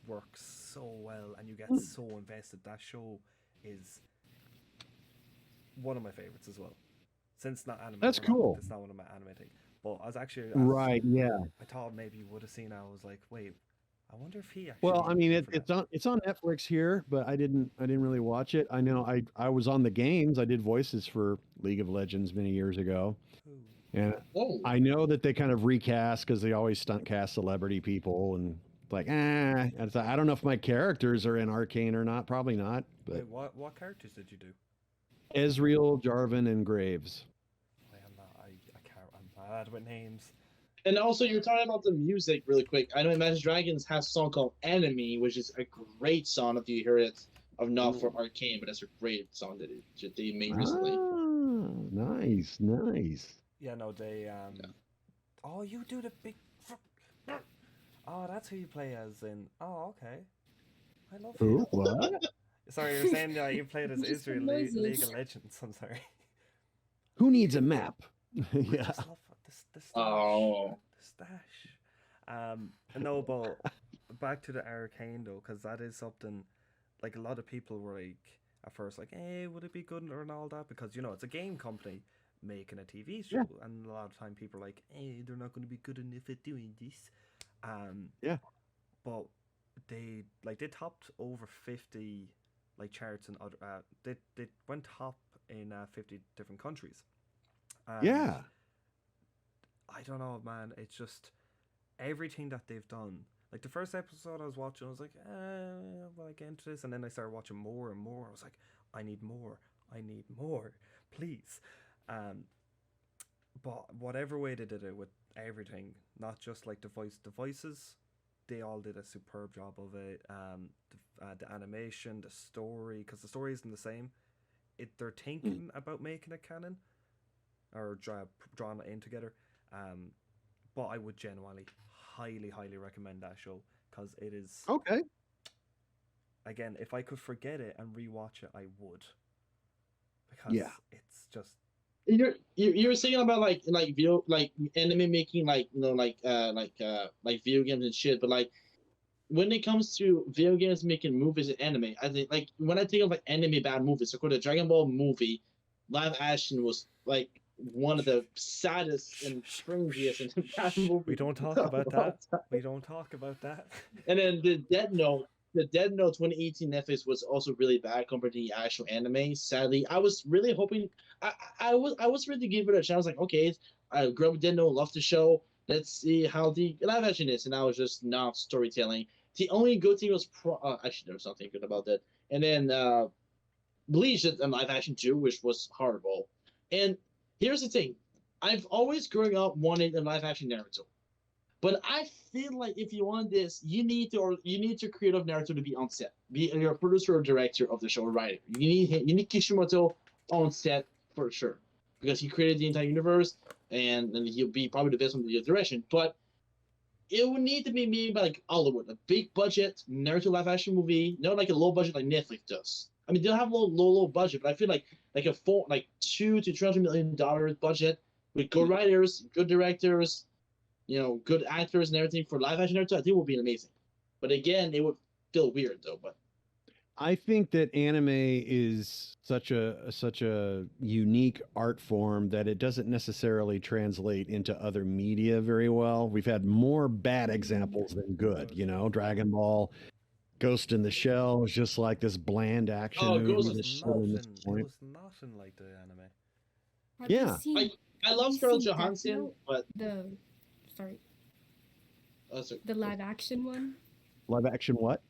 work so well, and you get so invested. That show is one of my favorites as well. Since it's not anime, that's cool. It's not one of my anime things. But I was actually I thought maybe you would have seen it. I was like, wait, I wonder if he actually. Well, I mean, it's on Netflix here, but I didn't really watch it. I know I was on the games. I did voices for League of Legends many years ago. And I know that they kind of recast because they always stunt cast celebrity people, and like, I don't know if my characters are in Arcane or not. Probably not. But wait, what characters did you do? Ezreal, Jarvan, and Graves. I am not. I can't. I'm bad with names. And also, you're talking about the music really quick. I know Imagine Dragons has a song called Enemy, which is a great song if you hear it. Of not from Arcane, but that's a great song that they made recently. Ah, nice. Yeah, no, they Oh, you do the big. Oh, that's who you play as in. Oh, okay. I love Who? you. What? Sorry, you're saying you played as Just the Israel noises. League of Legends. I'm sorry. Who needs a map? I Yeah. just love the stash. Oh. The stash. No, but back to the Arcane though, because that is something like a lot of people were like at first like, hey, would it be good and all that? Because it's a game company making a TV show, and a lot of time people are like, hey, they're not going to be good enough at doing this. Yeah. But they topped over 50 like charts and other. They went top in 50 different countries. Yeah. I don't know, man. It's just everything that they've done. Like the first episode I was watching, I was like, will I get into this? And then I started watching more and more. I was like, I need more, please. But whatever way they did it with everything, not just like the voices, they all did a superb job of it. The animation, the story, because the story isn't the same. They're thinking about making it canon or drawing it in together. But I would genuinely highly recommend that show because it is Okay. Again, if I could forget it and rewatch it, I would, because it's just You're saying about like video like anime making like like video games and shit, but like when it comes to video games making movies and anime, I think like when I think of like anime bad movies, so the Dragon Ball movie, live action was like one of the saddest and cringiest and bad movies. we don't talk about that. We don't talk about that. And then the Dead Note 2018 Netflix was also really bad compared to the actual anime. Sadly, I was really hoping I was ready to give it a chance. I was like, okay, I grew up with Dead Note, love the show. Let's see how the live action is. And I was just not storytelling. The only good thing was actually there was something good about that. And then Bleach did a live action too, which was horrible. And here's the thing, I've always growing up wanted a live action Naruto. But I feel like if you want this, you need to create a Naruto to be on set, be your producer or director of the show, or writer. You need Kishimoto on set for sure because he created the entire universe and he'll be probably the best one to the direction. But it would need to be made by like Hollywood, a big budget Naruto live action movie, not like a low budget like Netflix does. I mean, they'll have low budget, but I feel like a $200 to $300 million budget with good writers, good directors, good actors and everything for live action Naruto, I think would be amazing. But again, it would feel weird though. But I think that anime is such a unique art form that it doesn't necessarily translate into other media very well. We've had more bad examples than good. Dragon Ball, Ghost in the Shell is just like this bland action movie. It was nothing like the anime. Have you Yeah. seen- I have love you Scarlett seen Death Johansson, Note? but Sorry, sorry. the live action one Live action what?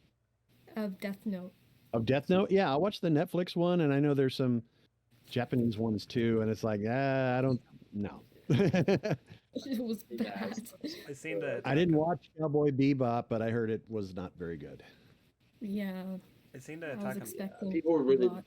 of Death Note. Of Death Note? Yeah, I watched the Netflix one, and I know there's some Japanese ones too, and it's like, I don't know. It was bad. I seen the. I didn't watch Cowboy Bebop, but I heard it was not very good. Yeah, I seen the I was Attack on. expecting People were a really lot.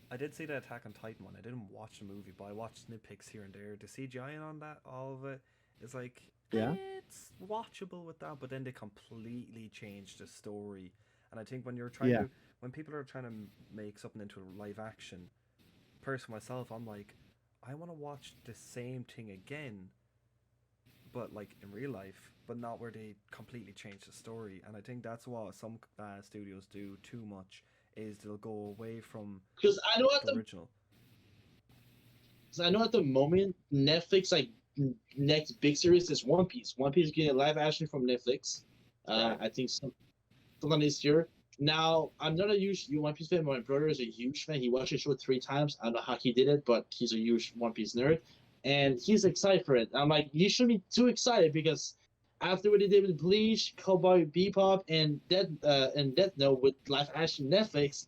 I did see the Attack on Titan one. I didn't watch the movie, but I watched snippets here and there. The CGI on that, all of it, is like, Yeah. it's watchable with that. But then they completely changed the story. And I think when you're trying Yeah. when people are trying to make something into a live action, person myself, I'm like, I want to watch the same thing again, but like in real life, but not where they completely change the story. And I think that's what some studios do too much, is they'll go away from Because I know the original. at the moment Netflix next big series is One Piece. One Piece is getting a live action from Netflix. I think sometime this year. Now I'm not a huge One Piece fan. My brother is a huge fan. He watched the show 3 times. I don't know how he did it, but he's a huge One Piece nerd, and he's excited for it. I'm like, you should be too excited because after what they did with Bleach, Cowboy Bebop, and Death Note with live action Netflix.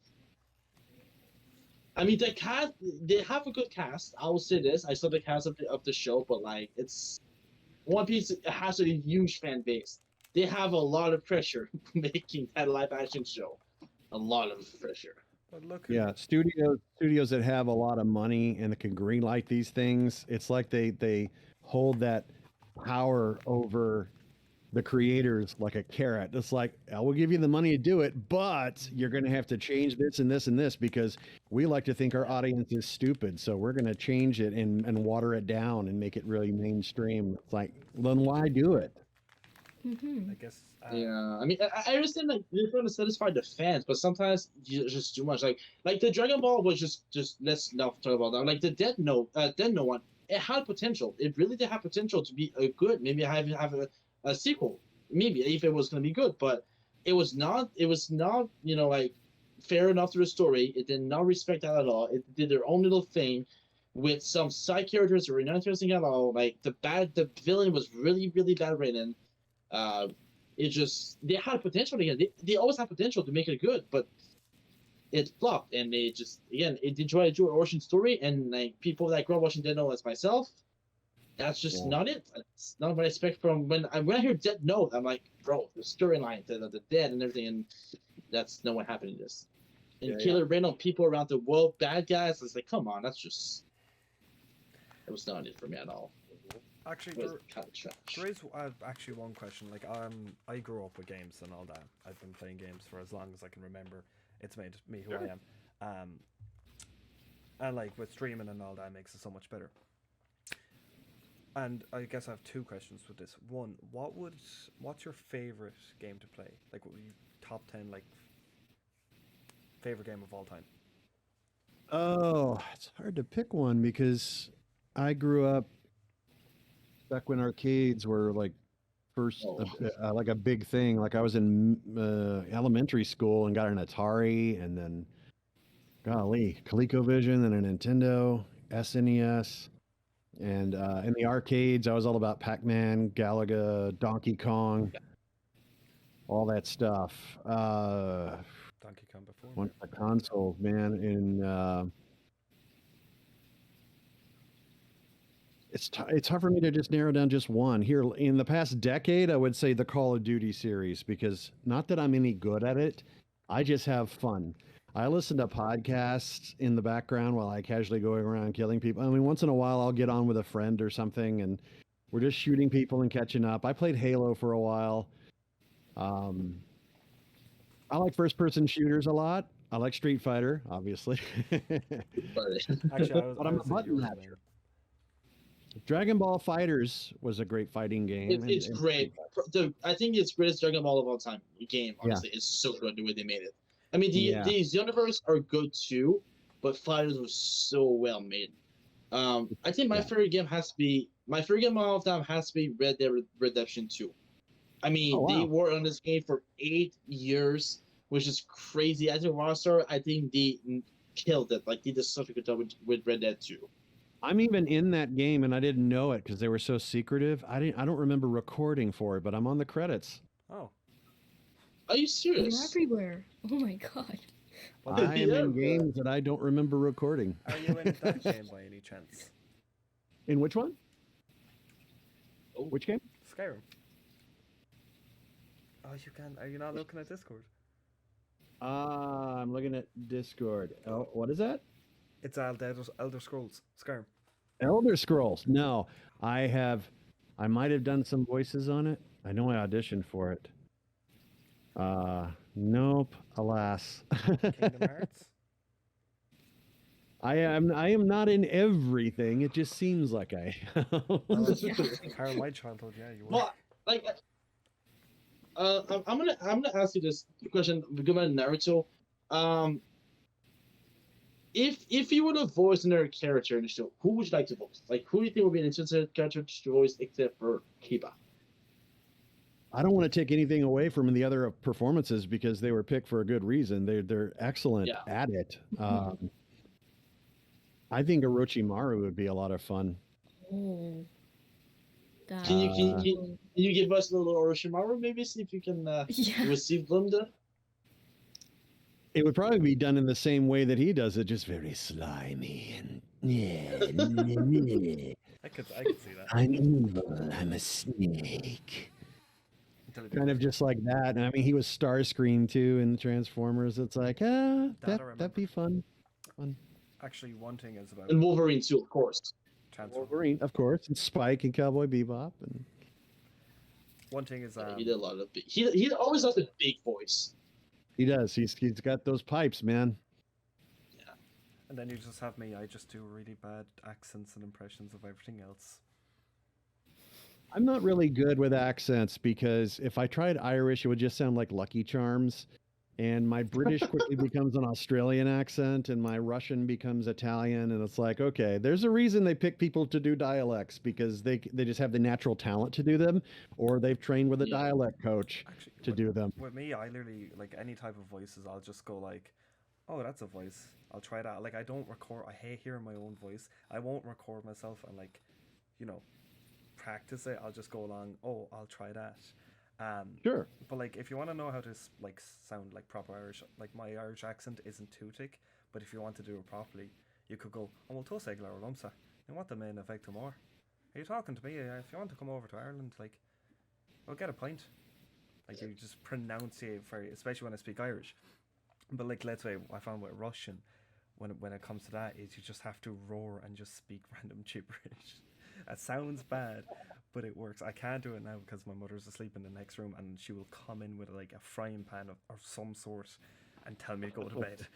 I mean, the cast, they have a good cast. I will say this. I saw the cast of the show, but like, it's One Piece has a huge fan base. They have a lot of pressure making that live action show. A lot of pressure. But look, Yeah, studios that have a lot of money and that can greenlight these things, it's like they hold that power over the creators like a carrot. It's like, I will give you the money to do it, but you're going to have to change this and this and this because we like to think our audience is stupid. So we're going to change it and water it down and make it really mainstream. It's like, then why do it? Mm-hmm. I guess. Yeah, I mean, I understand like you're trying to satisfy the fans, but sometimes you just too much. Like the Dragon Ball was just let's not talk about that. Like the Dead Note one, it had potential. It really did have potential to be a good. Maybe have a sequel. Maybe if it was going to be good, but it was not. It was not. You know, like fair enough to the story. It did not respect that at all. It did their own little thing with some side characters that were not interesting at all. Like the villain was really bad written. It just they had potential again. They always have potential to make it good, but it flopped, and they just again it did try to do an origin story, and like people that grew up watching Dead Note as myself, that's just not it. It's not what I expect from when I hear Dead Note. I'm like, bro, the storyline, the dead and everything, and that's not what happened in this. And Killer random people around the world, bad guys. It's like, come on, that's just it was not it for me at all. Actually, there is actually one question. Like, I grew up with games and all that. I've been playing games for as long as I can remember. It's made me who I am. And like with streaming and all that, makes it so much better. And I guess I have two questions with this. One, what's your favorite game to play? Like, what would you top 10 like favorite game of all time? Oh, it's hard to pick one because I grew up back when arcades were like first like a big thing. Like I was in elementary school and got an Atari, and then golly, ColecoVision, and a Nintendo, SNES, and in the arcades I was all about Pac-Man, Galaga, Donkey Kong, all that stuff. Donkey Kong before. One the consoles, man, in it's hard for me to just narrow down just one. Here in the past decade, I would say the Call of Duty series, because not that I'm any good at it, I just have fun. I listen to podcasts in the background while I casually go around killing people. I mean, once in a while I'll get on with a friend or something and we're just shooting people and catching up. I played Halo for a while. I like first-person shooters a lot. I like Street Fighter, obviously. Actually, But I'm a button masher. Dragon Ball Fighters was a great fighting game. It's great. I think it's greatest Dragon Ball of all time game. Honestly, it's so good the way they made it. I mean, these universe are good too, but Fighters was so well made. I think my favorite game of all time has to be Red Dead Redemption 2. I mean, they worked on this game for 8 years, which is crazy. As a Rockstar, I think they killed it. Like they did such a good job with Red Dead 2. I'm even in that game and I didn't know it because they were so secretive. I don't remember recording for it, but I'm on the credits. Oh. Are you serious? You're everywhere. Oh my god. Well, I am in games that I don't remember recording. Are you in that game by any chance? In which one? Which game? Skyrim. Oh, you can. Are you not looking at Discord? I'm looking at Discord. Oh, what is that? It's Elder Scrolls. Skyrim. Elder Scrolls. No, I might have done some voices on it. I know I auditioned for it. Nope, alas. Kingdom Hearts? I am not in everything. It just seems like I am. Part of my childhood, yeah, you were. Well, like, I'm gonna ask you this question about Naruto. If you were to voice another character in the show, who would you like to voice? Like, who do you think would be an interesting character to voice except for Kiba? I don't want to take anything away from the other performances because they were picked for a good reason. They're excellent at it. I think Orochimaru would be a lot of fun. Oh. Can you give us a little Orochimaru, maybe, see if you can receive Blum? It would probably be done in the same way that he does it, just very slimy and Like I could see that. I'm evil. I'm a snake. Until he Kind of becomes- just like that. And I mean, he was Starscream too in Transformers. It's like, I that'd remember. be fun. Actually, one thing is about And Wolverine too, of course. Transformers. Wolverine, of course, and Spike and Cowboy Bebop, and One thing is Yeah, he did a lot of big. He always has a big voice. he does. He's got those pipes, man. and then you just have me. I just do really bad accents and impressions of everything else. I'm not really good with accents because if I tried Irish, it would just sound like Lucky Charms. And my British quickly becomes an Australian accent, and my Russian becomes Italian. And it's like, okay, there's a reason they pick people to do dialects because they just have the natural talent to do them, or they've trained with a Yeah. dialect coach Actually, to do them. With me, I literally like any type of voices. I'll just go like, "Oh, that's a voice. I'll try that." Like I don't record. I hate hearing my own voice. I won't record myself and like, you know, practice it. I'll just go along. Oh, I'll try that. Sure. But like, if you want to know how to like sound like proper Irish, like my Irish accent isn't too thick. But if you want to do it properly, you could go, "Oh, well, to seglar or lumsa. You want the main effect more? Are you talking to me? If you want to come over to Ireland, like, well, get a pint." Like you just pronunciate very, especially when I speak Irish. But like, let's say I found with Russian, when it comes to that, is you just have to roar and just speak random gibberish. That sounds bad, but it works. I can't do it now because my mother's asleep in the next room, and she will come in with like a frying pan of some sort and tell me to go to bed.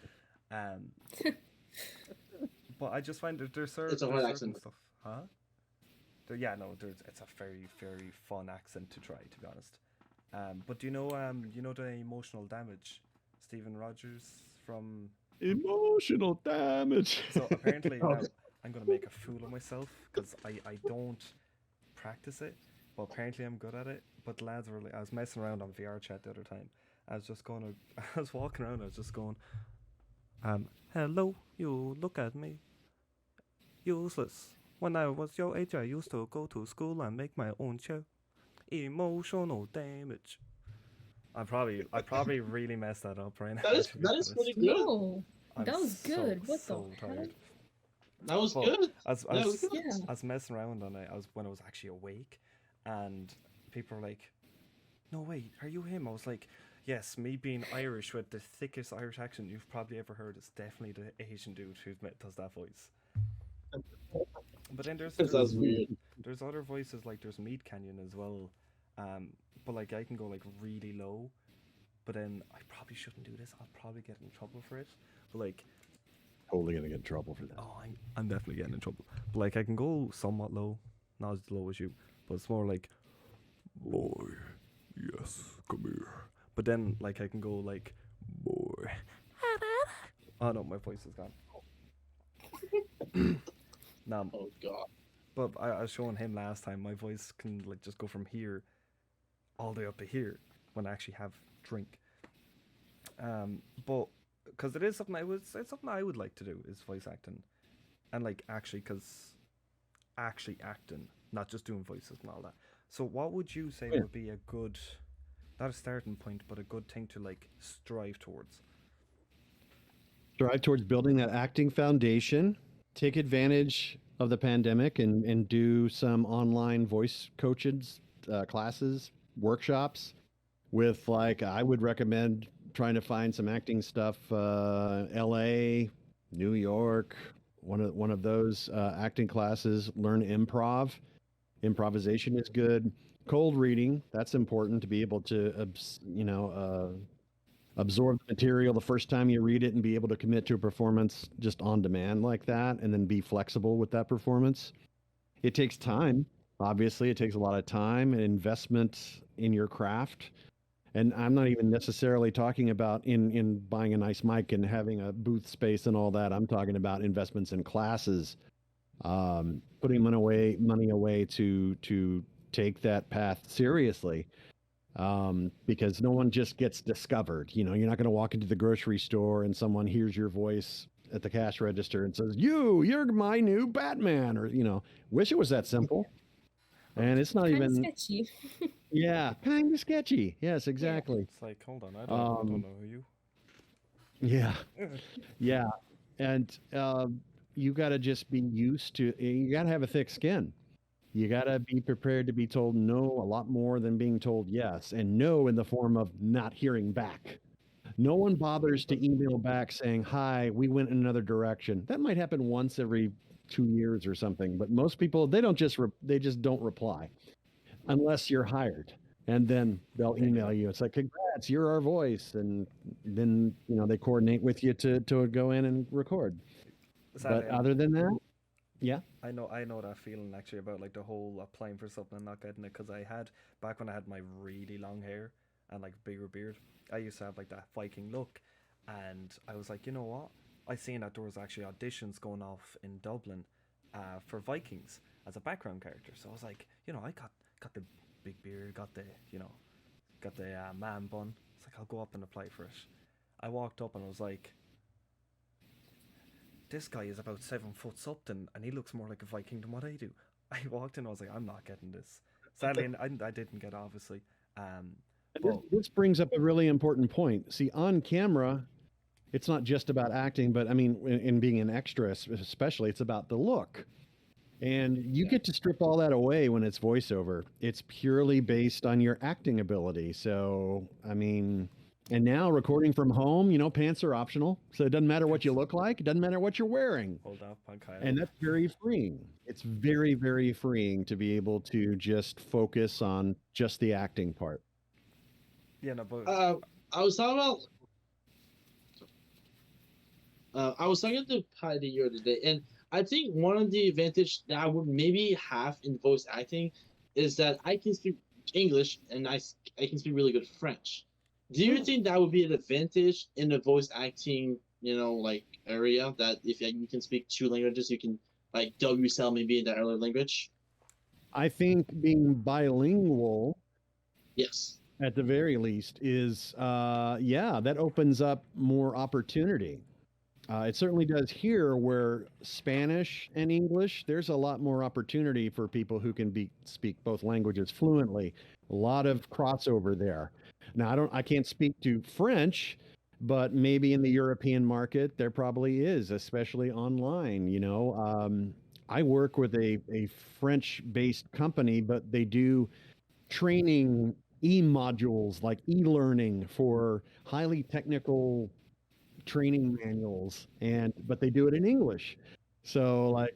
But I just find that there's It's a hard certain accent. stuff, huh? It's a very very fun accent to try, to be honest. But do you know the emotional damage, Stephen Rogers from. Emotional damage. So apparently now I'm gonna make a fool of myself because I don't practice it, but apparently I'm good at it. But the lads were like, I was messing around on VR chat the other time. I was walking around. I was just going, hello, you look at me, useless. When I was your age, I used to go to school and make my own chair. Emotional damage. I probably really messed that up right now. That is to be honest. pretty good. No, I'm that was good. What so the hell? tired. That was Well, good. I was, I That was, was good. Yeah. I was messing around on it. When I was actually awake, and people were like, "No, wait, are you him?" I was like, "Yes, me being Irish with the thickest Irish accent you've probably ever heard is definitely the Asian dude who does that voice." But then That's weird. there's other voices, like there's Meat Canyon as well, but like I can go like really low, but then I probably shouldn't do this. I'll probably get in trouble for it. But like, Totally gonna get in trouble for that. oh, I'm definitely getting in trouble. But like I can go somewhat low, not as low as you, but it's more like, boy, yes, come here. But then like I can go like, boy. Oh no, my voice is gone. Nah, Oh god. but I was showing him last time. My voice can like just go from here all the way up to here when I actually have drink. But because it is something it's something I would like to do is voice acting, and like actually acting, not just doing voices and all that. So what would you say Yeah. would be a good, not a starting point, but a good thing to like strive towards? Drive towards building that acting foundation. Take advantage of the pandemic and do some online voice coaches, classes, workshops with like, I would recommend trying to find some acting stuff, LA, New York, one of those acting classes, learn improv. Improvisation is good. Cold reading, that's important to be able to, absorb the material the first time you read it and be able to commit to a performance just on demand like that and then be flexible with that performance. It takes time. Obviously, it takes a lot of time and investment in your craft. And I'm not even necessarily talking about in buying a nice mic and having a booth space and all that. I'm talking about investments in classes, putting money away to take that path seriously. Because no one just gets discovered. You know, you're not going to walk into the grocery store and someone hears your voice at the cash register and says, you're my new Batman, or, wish it was that simple. And it's not Kind of even, sketchy. yeah, kind of sketchy. Yes, exactly. It's like, hold on, I don't know who you. Yeah. Yeah. And you got to just be used to, you got to have a thick skin. You got to be prepared to be told no a lot more than being told yes, and no in the form of not hearing back. No one bothers to email back saying, "Hi, we went in another direction." That might happen once every 2 years or something, but most people they just don't reply unless you're hired, and then they'll There you email go. you. It's like, "Congrats, you're our voice," and then they coordinate with you to go in and record. Sadly, But other than that, yeah. I know that feeling actually about like the whole applying for something and not getting it, because I had back when I had my really long hair and like bigger beard, I used to have like that Viking look, and I was like, you know what? I seen that there was actually auditions going off in Dublin, for Vikings as a background character. So I was like, I got the big beard, got the man bun. It's like I'll go up and apply for it. I walked up and I was like, this guy is about 7 foot something, and he looks more like a Viking than what I do. I walked in, I was like, I'm not getting this. Sadly, and I didn't get it, obviously. But This brings up a really important point. See, on camera, it's not just about acting, but I mean, in being an extra, especially, it's about the look. And you get to strip all that away when it's voiceover. It's purely based on your acting ability. So, I mean, and now recording from home, pants are optional. So it doesn't matter what you look like, it doesn't matter what you're wearing. hold up on Kyle. And that's very freeing. It's very, very freeing to be able to just focus on just the acting part. Yeah, no, but I was talking about. I was talking to Patty the other day, and I think one of the advantage that I would maybe have in voice acting is that I can speak English and I can speak really good French. Do you think that would be an advantage in the voice acting, like area, that if you can speak two languages, you can like dub yourself maybe in that other language? I think being bilingual Yes. at the very least is yeah, that opens up more opportunity. It certainly does here, where Spanish and English, there's a lot more opportunity for people who can speak both languages fluently. A lot of crossover there. Now, I can't speak to French, but maybe in the European market there probably is, especially online. I work with a French-based company, but they do training e-modules like e-learning for highly technical training manuals, but they do it in English. So like,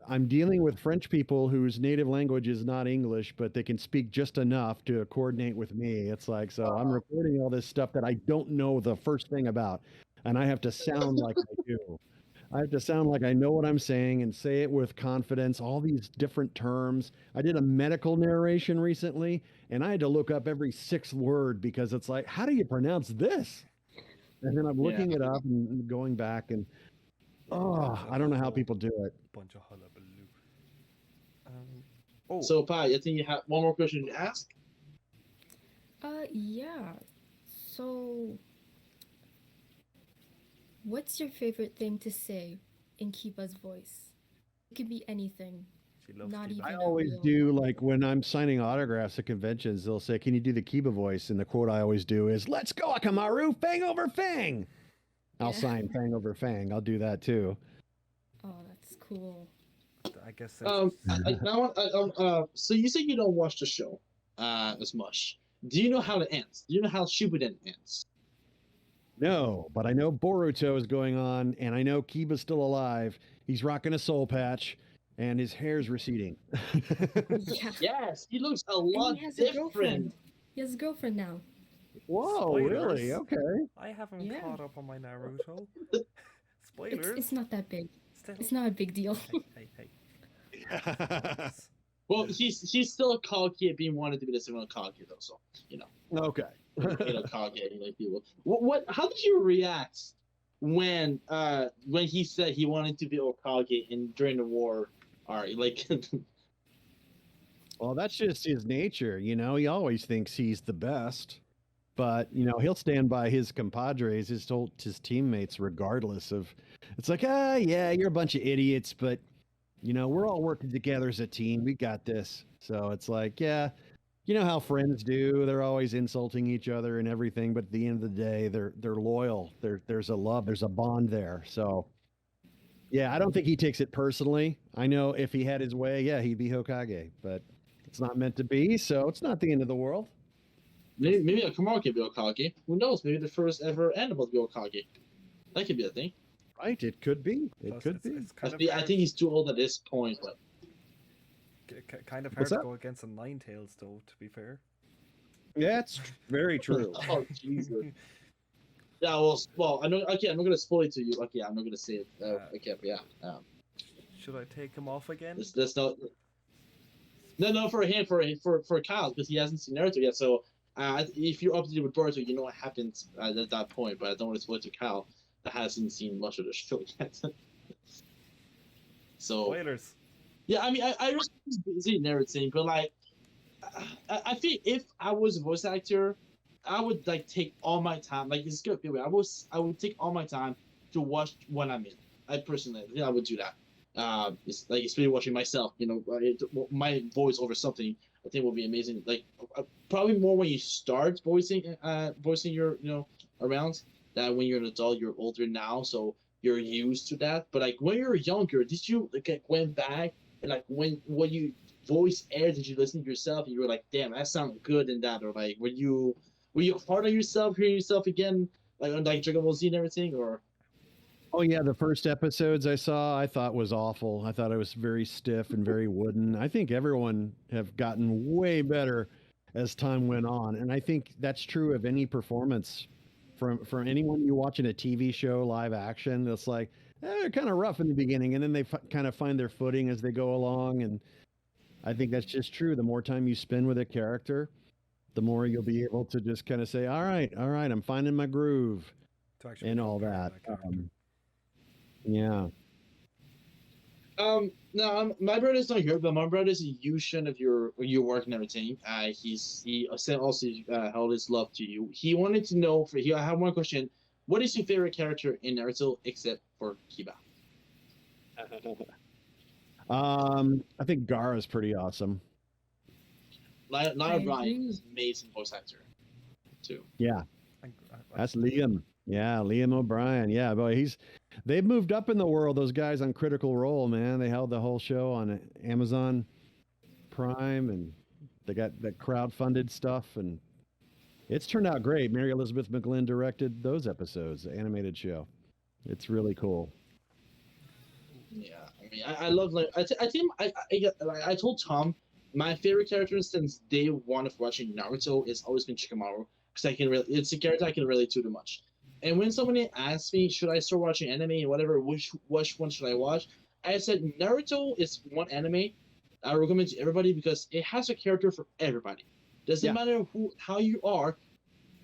I'm dealing with French people whose native language is not English, but they can speak just enough to coordinate with me. It's like, so I'm recording all this stuff that I don't know the first thing about, and I have to sound like I do. I have to sound like I know what I'm saying and say it with confidence, all these different terms. I did a medical narration recently, and I had to look up every sixth word because it's like, how do you pronounce this? And then I'm looking it up and going back, and I don't know how people do it. bunch of hullabaloo. Oh, So, Patty, I think you have one more question to ask. Yeah. So, what's your favorite thing to say in Kiba's voice? It could be anything. she loves Not Kiba. even I a always real- do, like when I'm signing autographs at conventions, they'll say, "Can you do the Kiba voice?" And the quote I always do is, "Let's go, Akamaru, fang over fang." I'll Yeah. sign fang over fang. I'll do that too. Oh, that's cool. I guess So you say you don't watch the show as much. Do you know how it ends? Do you know how Shippuden ends? No, but I know Boruto is going on, and I know Kiba's still alive. He's rocking a soul patch, and his hair's receding. Yeah. Yes, he looks a And lot he has a different. girlfriend. He has a girlfriend now. Whoa, really? Spoilers. Okay. I haven't Yeah. caught up on my Naruto. It's Spoilers. it's not that big. Still. It's not a big deal. Hey. Well, he's still a Hokage, being wanted to be the similar Hokage though. So Okay. Hokage like people. What? How did you react when he said he wanted to be Hokage during the war? Alright, like. Well, that's just his nature. He always thinks he's the best, but he'll stand by his compadres, his teammates, regardless of. It's like, yeah, you're a bunch of idiots, but we're all working together as a team. We got this. So it's like, yeah, you know how friends do. They're always insulting each other and everything, but at the end of the day, they're loyal. There's a love, there's a bond there. So Yeah, I don't think he takes it personally. I know if he had his way, yeah, he'd be Hokage, but it's not meant to be, so it's not the end of the world. Maybe Akamaru could be Hokage. Who knows? Maybe the first ever animal to be Hokage. That could be a thing. Right, it could be. It Plus, could be. It's kind of I hard, think he's too old at this point, but kind of hard What's to that? go against a Ninetales, though. To be fair. Yeah, it's very true. oh Jesus. Yeah, well, I know. Okay, I'm not gonna spoil it to you. Okay, I'm not gonna say it. Okay, but yeah. Should I take him off again? That's not. No, for him, for Kyle, because he hasn't seen Naruto yet. So, if you're up to date with Boruto, you know what happens at that point. But I don't want to spoil it to Kyle that hasn't seen much of the show yet. So. Spoilers. Yeah, I mean, I was busy narrating, but like, I think if I was a voice actor, I would like take all my time. Like, it's good. Anyway, I would take all my time to watch what I'm in. I personally, I would do that. It's like especially watching myself. You know, my voice over something. I think will be amazing. Like, probably more when you start voicing your around that when you're an adult, you're older now, so you're used to that. But like when you're younger, did you like went back and like when you voice aired, did you listen to yourself and you were like, damn, that sounded good in that, or like were you hard on yourself hearing yourself again, like on like Dragon Ball Z and everything, or? Oh yeah, the first episodes I saw, I thought was awful. I thought it was very stiff and very wooden. I think everyone have gotten way better as time went on, and I think that's true of any performance from anyone you watch in a TV show, live action. It's like they're kind of rough in the beginning, and then they kind of find their footing as they go along. And I think that's just true. The more time you spend with a character, the more you'll be able to just kind of say, all right, I'm finding my groove To actually and all compare that. character. Yeah. No, my brother's not here, but my brother's a huge fan of your work and everything. He sent also all his love to you. He wanted to know I have one question. What is your favorite character in Naruto except for Kiba? I think Gaara's pretty awesome. Lyle I Bryan agree. is amazing voice actor too. Yeah, I- that's Liam. Yeah, Liam O'Brien. Yeah, boy, they've moved up in the world. Those guys on Critical Role, man. They held the whole show on Amazon Prime, and they got that crowd-funded stuff, and it's turned out great. Mary Elizabeth McGlynn directed those episodes, the animated show. It's really cool. Yeah, I mean, I love like I think I told Tom my favorite character since day one of watching Naruto has always been Shikamaru because it's a character I can relate to too much. And when somebody asks me, should I start watching anime and whatever, which one should I watch? I said Naruto is one anime I recommend to everybody because it has a character for everybody. Doesn't matter how you are.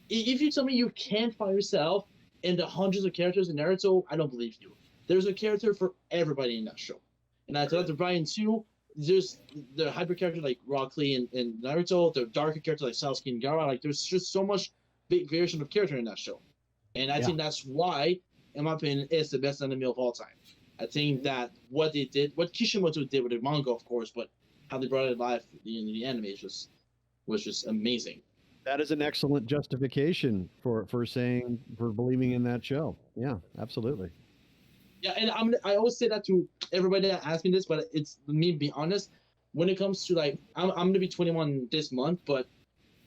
If you tell me you can't find yourself in the hundreds of characters in Naruto, I don't believe you. There's a character for everybody in that show. And I told that to Brian too. There's the hyper character like Rock Lee in Naruto, the darker character like Sasuke and Gaara. Like there's just so much big variation of character in that show. And I think that's why, in my opinion, it's the best anime of all time. I think that what they did, what Kishimoto did with the manga, of course, but how they brought it to life in the anime was just amazing. That is an excellent justification for believing in that show. Yeah, absolutely. Yeah, and I always say that to everybody that asks me this, but it's me being honest. When it comes to like, I'm gonna be 21 this month, but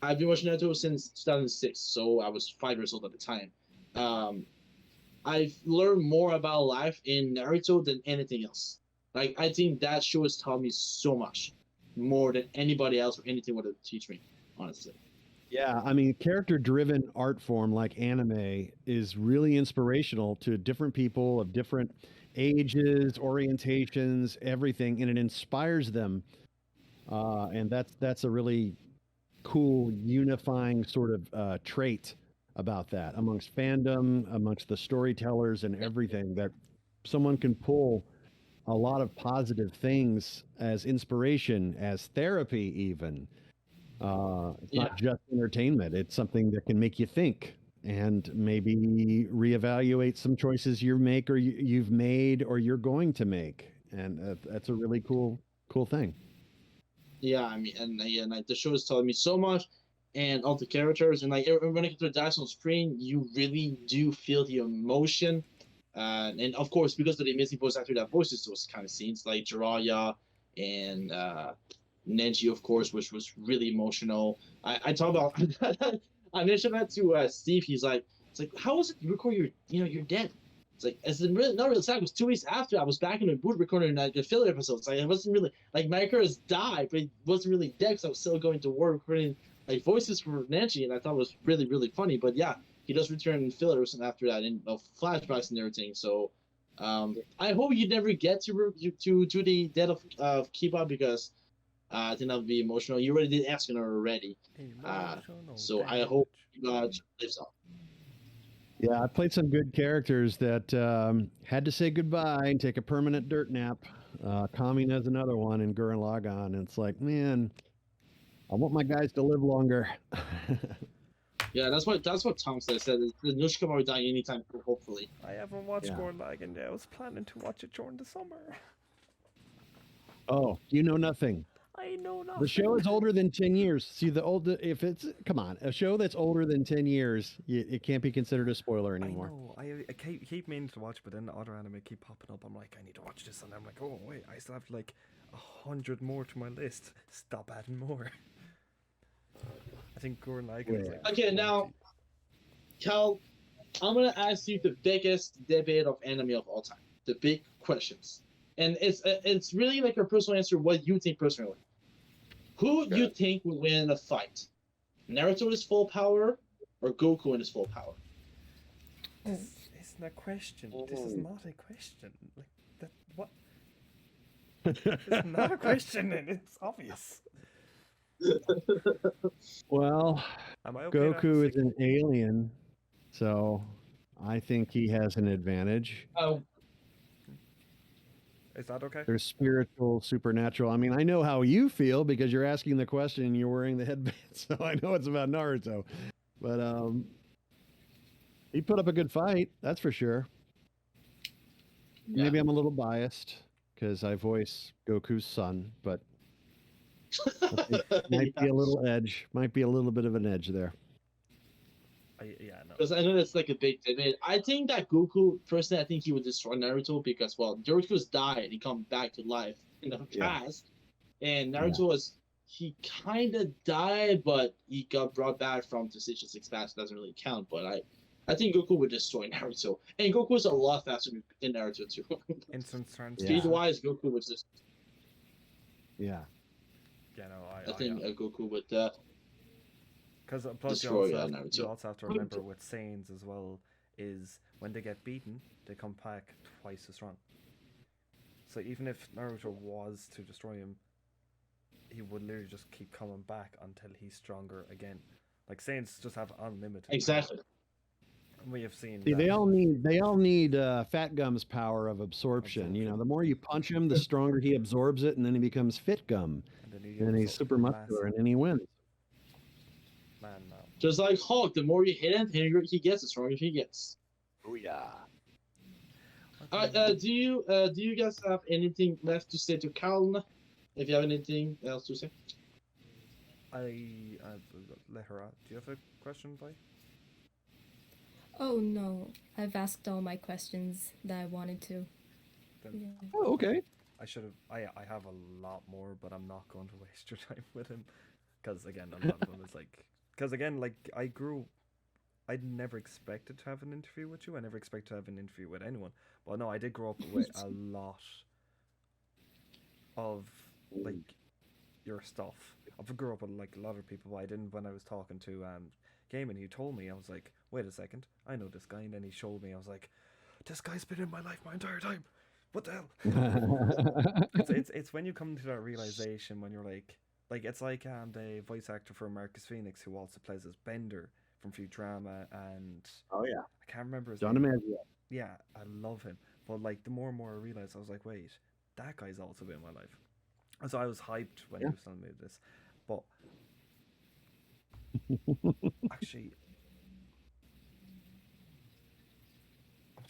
I've been watching Naruto since 2006, so I was 5 years old at the time. I've learned more about life in Naruto than anything else. Like I think that show has taught me so much more than anybody else or anything would teach me, honestly. Yeah, I mean, character-driven art form like anime is really inspirational to different people of different ages, orientations, everything, and it inspires them. And that's a really cool, unifying sort of trait about that amongst fandom, amongst the storytellers, and everything. That someone can pull a lot of positive things as inspiration, as therapy, even. It's not just entertainment. It's something that can make you think and maybe reevaluate some choices you make or you've made or you're going to make. And that's a really cool thing. Yeah, I mean, and like the show has taught me so much, and all the characters, and like when it gets to the dice on screen, you really do feel the emotion And of course, because of the amazing voice actor that voices those kind of scenes, like Jiraiya and Nenji, of course, which was really emotional. I talk about I mentioned that to Steve. He's like, it's like, how was it you record your dead? It's like it's really not really sad. It was 2 weeks after I was back in the boot recording the filler episodes. Like it wasn't really like my character has died, but he wasn't really dead because I was still going to work recording like voices for Nenji, and I thought it was really really funny. But yeah, he does return in fillers and after that in flashbacks and everything. So I hope you never get to the death of Kiba because I think that would be emotional. You already did Escanor already, so I hope lives on. Yeah, I played some good characters that had to say goodbye and take a permanent dirt nap. Kamina is another one, and Gurren Lagann. And it's like, man, I want my guys to live longer. Yeah, that's what Tom said. Said the Nushkama will die anytime, hopefully. I haven't watched Gurren Lagann yet. I was planning to watch it during the summer. Oh, you know nothing. I know nothing. The show is older than 10 years. See, if it's, come on, a show that's older than 10 years, it can't be considered a spoiler anymore. I know. I keep meaning to watch, but then the other anime keep popping up. I'm like, I need to watch this, and I'm like, oh wait, I still have like 100 more to my list. Stop adding more. I think Gurren Lagann is like okay, now, Cal, I'm gonna ask you the biggest debate of anime of all time. The big questions, and it's really like your personal answer. What you think personally? Who do you think would win in a fight? Naruto in his full power, or Goku in his full power? This isn't a question. This is not a question. Like that. What? It's not a question, and it's obvious. Well, Okay Goku is an alien, so I think he has an advantage. Oh. Is that okay? There's spiritual, supernatural. I mean, I know how you feel because you're asking the question and you're wearing the headband, so I know it's about Naruto. But he put up a good fight, that's for sure. Yeah. Maybe I'm a little biased because I voice Goku's son, but might be a little edge. Might be a little bit of an edge there. Because I know that's like a big debate. I think that Goku, personally, I think he would destroy Naruto because, well, Naruto's died. He come back to life in the past. And Naruto was, he kind of died, but he got brought back from Decision's expansion. Doesn't really count, but I think Goku would destroy Naruto. And Goku is a lot faster than Naruto, too. Instant transfer. Speed-wise, Goku would just... Yeah. Yeah, no, I think Goku would... Because plus you also have to remember with Saiyans as well is when they get beaten, they come back twice as strong. So even if Naruto was to destroy him, he would literally just keep coming back until he's stronger again. Like Saiyans just have unlimited. Exactly. Power. And we have seen. See, they all need Fat Gum's power of absorption. You know, the more you punch him, the stronger he absorbs it, and then he becomes Fit Gum, and then he's super muscular, and then he wins. Man, no. Just like Hulk, the more you hit him, the angrier he gets, the stronger he gets. Oh yeah. Do you guys have anything left to say to Kaln? If you have anything else to say, I let her out. Do you have a question, boy? Oh no, I've asked all my questions that I wanted to. Then, Oh, okay. I should have. I have a lot more, but I'm not going to waste your time with him, because again, a lot of them is like. Because again, like I'd never expected to have an interview with you. I never expected to have an interview with anyone. But no, I did grow up with a lot of like your stuff. I grew up with like a lot of people. But I didn't when I was talking to Game, and he told me, I was like, wait a second, I know this guy. And then he showed me, I was like, this guy's been in my life my entire time. What the hell? it's when you come to that realization when you're like it's like the voice actor for Marcus Phoenix who also plays as Bender from Futurama, and oh yeah, I can't remember his name. Imagine. Yeah, I love him. But like the more and more I realized, I was like, wait, that guy's also been in my life. And so I was hyped when he was telling me this. But actually,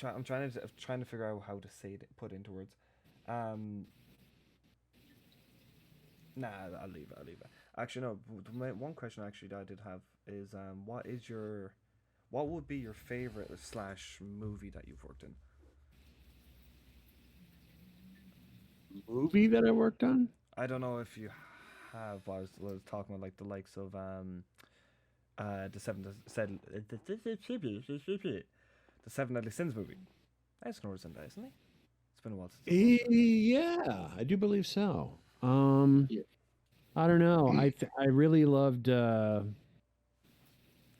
I'm trying to figure out how to say it, put it into words. Nah, I'll leave it. Actually, no. One question actually that I did have is, what would be your favorite / movie that you've worked in? movie that I worked on? I don't know if you have. I was talking about like the likes of the Seven Deadly Sins movie. Escanor's in there, isn't he? It's been a while since I've watched it. Yeah, I do believe so. Yeah. I don't know. I really loved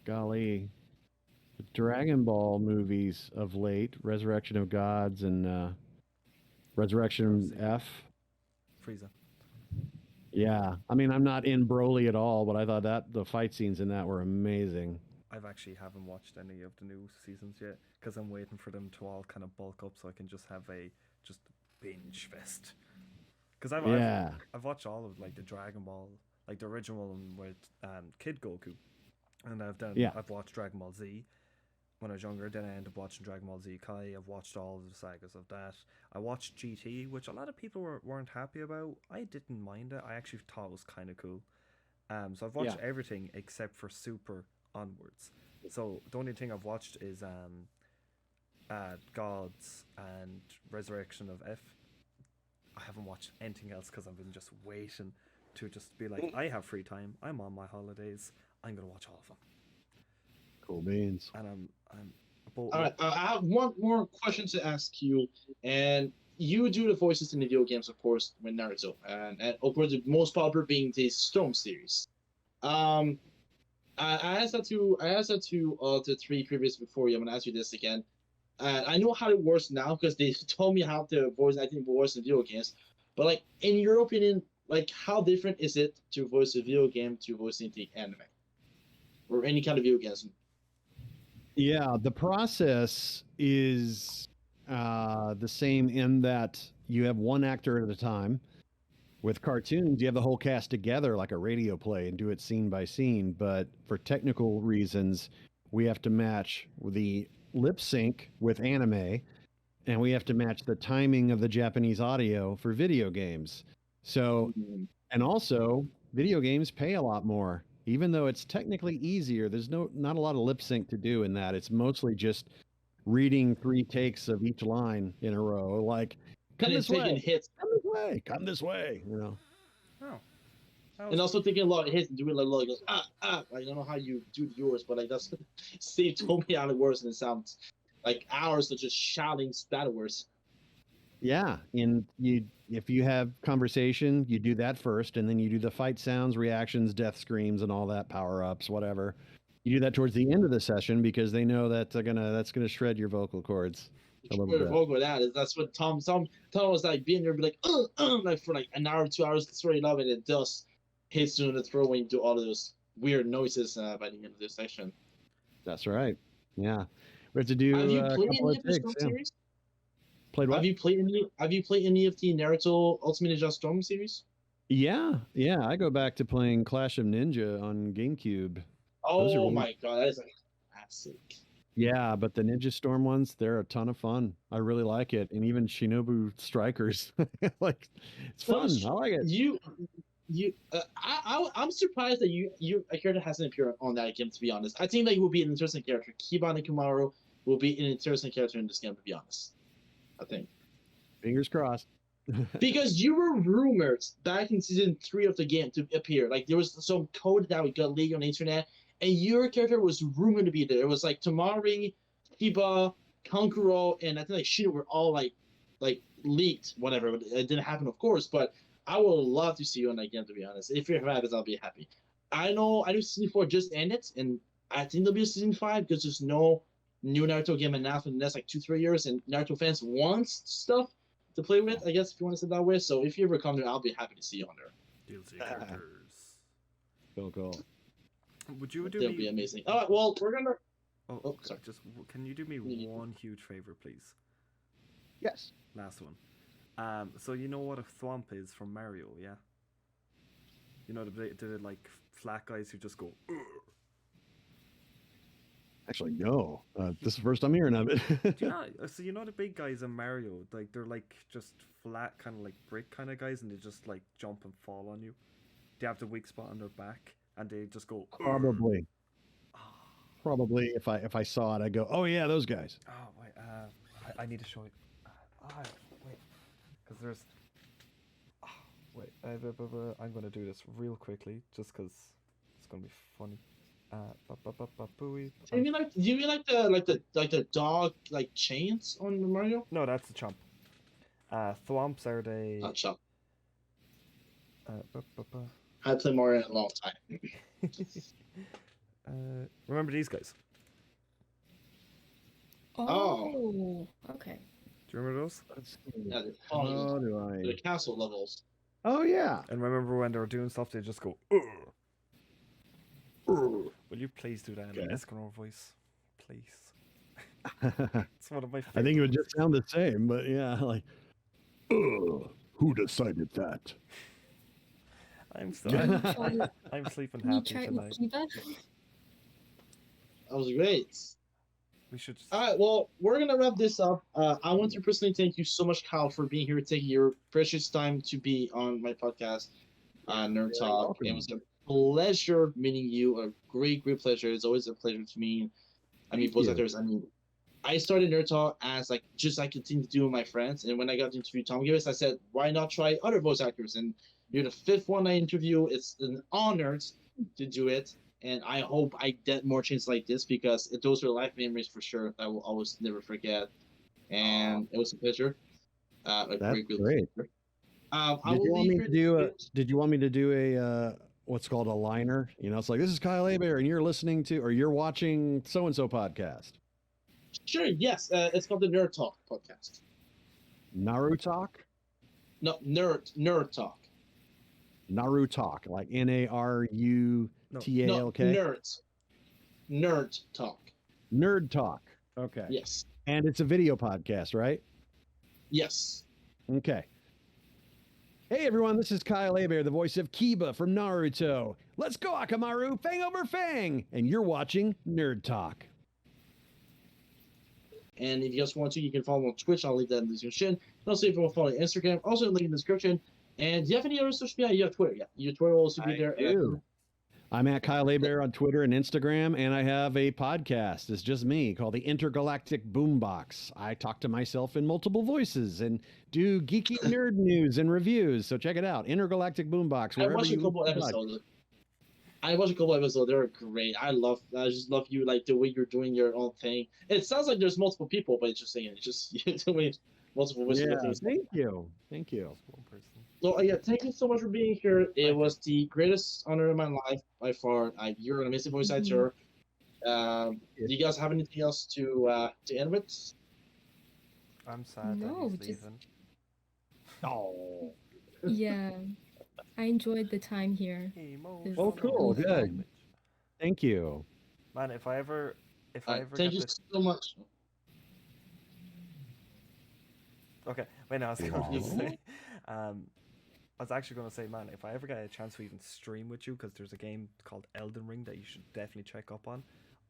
golly, the Dragon Ball movies of late, Resurrection of Gods and Resurrection F. Frieza. Yeah, I mean, I'm not in Broly at all, but I thought that the fight scenes in that were amazing. I've actually haven't watched any of the new seasons yet because I'm waiting for them to all kind of bulk up so I can just have a just binge fest. Because I've watched all of like the Dragon Ball, like the original one with Kid Goku, and I've watched Dragon Ball Z when I was younger. Then I ended up watching Dragon Ball Z Kai. I've watched all of the sagas of that. I watched GT, which a lot of people weren't happy about. I didn't mind it. I actually thought it was kind of cool. So I've watched everything except for Super onwards. So the only thing I've watched is Gods and Resurrection of F. I haven't watched anything else because I've been just waiting to just be like, I have free time. I'm on my holidays. I'm gonna watch all of them. Cool beans. And I'm. All right, I have one more question to ask you, and you do the voices in the video games, of course, with Naruto, and of course the most popular being the Storm series. I asked that to the three previous before you. I'm gonna ask you this again. I know how it works now because they told me how to voice. I think voice in video games, but like in your opinion, like how different is it to voice a video game to voicing the anime or any kind of video games? Yeah, the process is the same in that you have one actor at a time. With cartoons, you have the whole cast together like a radio play and do it scene by scene. But for technical reasons, we have to match the lip sync with anime, and we have to match the timing of the Japanese audio for video games. So, and also, video games pay a lot more. Even though it's technically easier, there's not a lot of lip sync to do in that. It's mostly just reading 3 takes of each line in a row, like come this way, hits. come this way, come this way. You know. Oh. And also taking a lot of hits and doing like I don't know how you do yours, but like that's Steve told me how it works, and it sounds like hours of just shouting splatter words. Yeah, and if you have conversation, you do that first, and then you do the fight sounds, reactions, death screams, and all that, power ups, whatever. You do that towards the end of the session because they know that's gonna shred your vocal cords a little bit. That's what Tom was like being there, be like like for like an hour, 2 hours. That's what he love, and it does hits you in the throat when you do all of those weird noises by the end of this section. That's right. Yeah, we have to do. Have you played any of the Storm series? Played what? Have you played any of the Naruto Ultimate Ninja Storm series? Yeah. I go back to playing Clash of Ninja on GameCube. Oh my god, that is a classic. Yeah, but the Ninja Storm ones, they're a ton of fun. I really like it, and even Shinobu Strikers, like it's fun. I like it. I'm surprised that a character hasn't appeared on that game. To be honest, I think that he will be an interesting character. Kiba and Akamaru will be an interesting character in this game. To be honest. I think. Fingers crossed. Because you were rumored back in season 3 of the game to appear. Like there was some code that we got leaked on the internet, and your character was rumored to be there. It was like Tamari, Kiba, Kankuro, and I think like Shino were all like leaked, whatever. It didn't happen, of course, but I would love to see you on that game, to be honest. If you have it, I'll be happy. I know season 4 just ended, and I think there'll be a season 5 because there's no new Naruto game announced in the next like 2-3 years, and Naruto fans want stuff to play with, I guess, if you want to say that way. So if you ever come there, I'll be happy to see you on there. DLC characters. Cool. Would you do That'll be amazing. All right, well, we're gonna. Oh, sorry. Just can you do me one huge favor, please? Yes. Last one. So you know what a thwomp is from Mario, yeah? You know the like flat guys who just go. Ugh. Actually, no. This is the first I'm hearing of it. Do you know? So you know the big guys in Mario, like they're like just flat, kind of like brick kind of guys, and they just like jump and fall on you. They have the weak spot on their back, and they just go. Probably. Probably, if I saw it, I'd go, oh yeah, those guys. Oh wait, I need to show you. Wait, because I'm gonna do this real quickly, just because it's gonna be funny. Booey. Do you mean like the dog like chains on Mario? No, that's the chomp. Thwomps are they? Not Chop. Bu- bu- bu- I played Mario in a long time. Remember these guys? Oh, okay. Do you remember those? Let's Yeah, see. the, the I? castle levels. Oh yeah. And remember when they were doing stuff, they just go, "Ugh." Will you please do that in an Okay. Escanor voice? Please. I It's one of my favorite. think it would just sound the same, but yeah, like, who decided that? I'm still. Can you try, I'm sleeping can you happy try tonight. Kiba? That was great. We should just. All right, well, we're gonna wrap this up. I want to personally thank you so much, Kyle, for being here, taking your precious time to be on my podcast, Nerd Talk. welcome. It was a pleasure meeting you. A great pleasure. It's always a pleasure to meet. Thank voice you. actors. I started Nerd Talk as like just I continue to do with my friends, and when I got to interview Tom Gibbs, I said, why not try other voice actors? And you're the fifth one I interview. It's an honor to do it. And I hope I get more chances like this because those are life memories for sure. I will always never forget. And it was a pleasure. A That's great. great. I Did will you want leave me your- to do a? Did you want me to do a what's called a liner? You know, it's like this is Kyle Hebert, and you're listening to or you're watching so and so podcast. Sure, yes. It's called the Nerd Talk podcast. Naruto Talk, No, Nerd Talk. Naruto Talk, like NARUTALK. No, Nerd Talk. Nerd Talk. Okay. Yes. And it's a video podcast, right? Yes. Okay. Hey everyone, this is Kyle Hebert, the voice of Kiba from Naruto. Let's go, Akamaru, Fang over Fang! And you're watching Nerd Talk. And if you guys want to, you can follow me on Twitch. I'll leave that in the description. And also, if you want to follow Instagram, also link in the description. And do you have any other social media? You have Twitter. Yeah, your Twitter will also be there. I'm at Kyle Hebert on Twitter and Instagram, and I have a podcast. It's just me called the Intergalactic Boombox. I talk to myself in multiple voices and do geeky nerd news and reviews. So check it out, Intergalactic Boombox. I watched a couple episodes. They're great. I just love you, like the way you're doing your own thing. It sounds like there's multiple people, but it's just saying it's just you're doing multiple voices. Yeah, thank you. Thank you. Just one person. So yeah, thank you so much for being here. It was the greatest honor of my life by far. You're an amazing voice actor. Do you guys have anything else to end with? I'm sad No, that he's just- leaving. Oh. Yeah, I enjoyed the time here. Emotional Oh, cool, good. damage. Thank you. Man, if I ever Thank get you this. so much. Okay, wait, no, I was going Wow. to say, I was actually going to say, man, if I ever get a chance to even stream with you, because there's a game called Elden Ring that you should definitely check up on,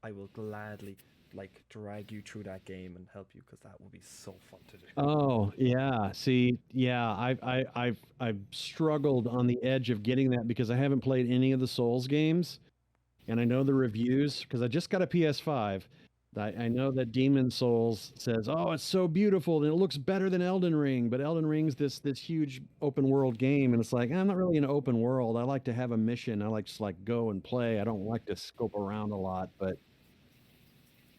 I will gladly like drag you through that game and help you, because that would be so fun to do. Oh yeah. See, yeah, I've struggled on the edge of getting that because I haven't played any of the Souls games, and I know the reviews because I just got a PS5. I know that Demon Souls says, "Oh, it's so beautiful and it looks better than Elden Ring," but Elden Ring's this huge open world game, and it's like I'm not really an open world. I like to have a mission. I like just like go and play. I don't like to scope around a lot, but.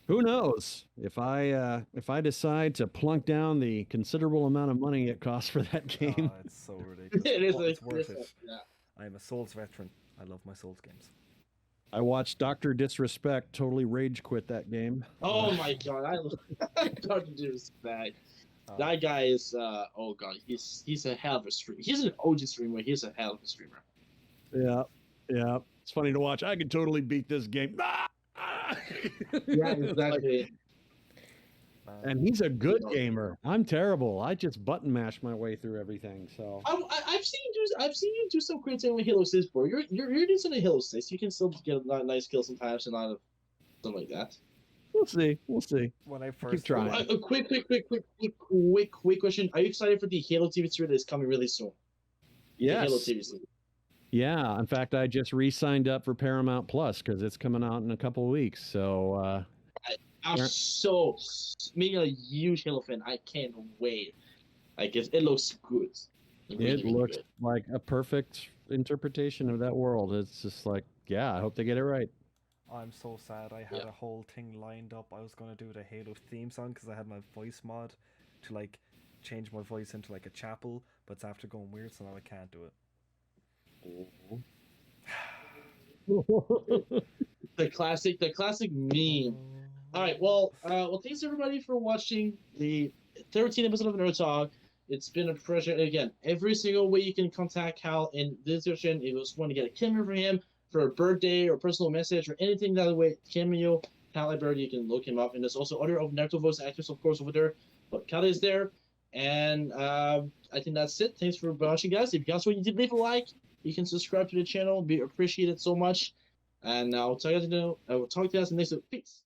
Who knows if I decide to plunk down the considerable amount of money it costs for that game? Oh, it's so ridiculous. It is but it's worth like, it. yeah. I am a Souls veteran. I love my Souls games. I watched Dr. Disrespect totally rage quit that game. Oh my god, I love Dr. Disrespect. Uh, That guy is oh god, he's a hell of a streamer. He's an OG streamer. He's a hell of a streamer. Yeah, yeah. It's funny to watch. I could totally beat this game. Ah! Yeah, exactly. And he's a good gamer. I'm terrible. I just button mash my way through everything. So I've seen you do some great thing with Halo 6, bro. You're decent at Halo 6. You can still get a nice kill sometimes and a lot of something like that. we'll see. We'll see. when I first trying. A quick question. Are you excited for the Halo TV series that's coming really soon? The Halo Yes. TV series. Yeah. In fact, I just re-signed up for Paramount Plus because it's coming out in a couple of weeks. So I'm Yeah. so being a huge Halo fan. I can't wait. Like it looks good. It looks like a perfect interpretation of that world. It's just like, yeah, I hope they get it right. I'm so sad. I had a whole thing lined up. I was gonna do the Halo theme song because I had my voice mod to like change my voice into like a chapel, but it's after going weird, so now I can't do it. The classic meme. All right, well, thanks everybody for watching the 13th episode of Nerd Talk. It's been a pleasure. Again, every single way you can contact Cal in the description. If you just want to get a cameo for him for a birthday or personal message or anything that way, cameo Cal Hebert, you can look him up. And there's also other of Naruto voice actors, of course, over there. But Cal is there, and I think that's it. Thanks for watching, guys. If you guys want to leave a like, you can subscribe to the channel. Be appreciated so much. And I'll talk to you guys in the next week. Peace.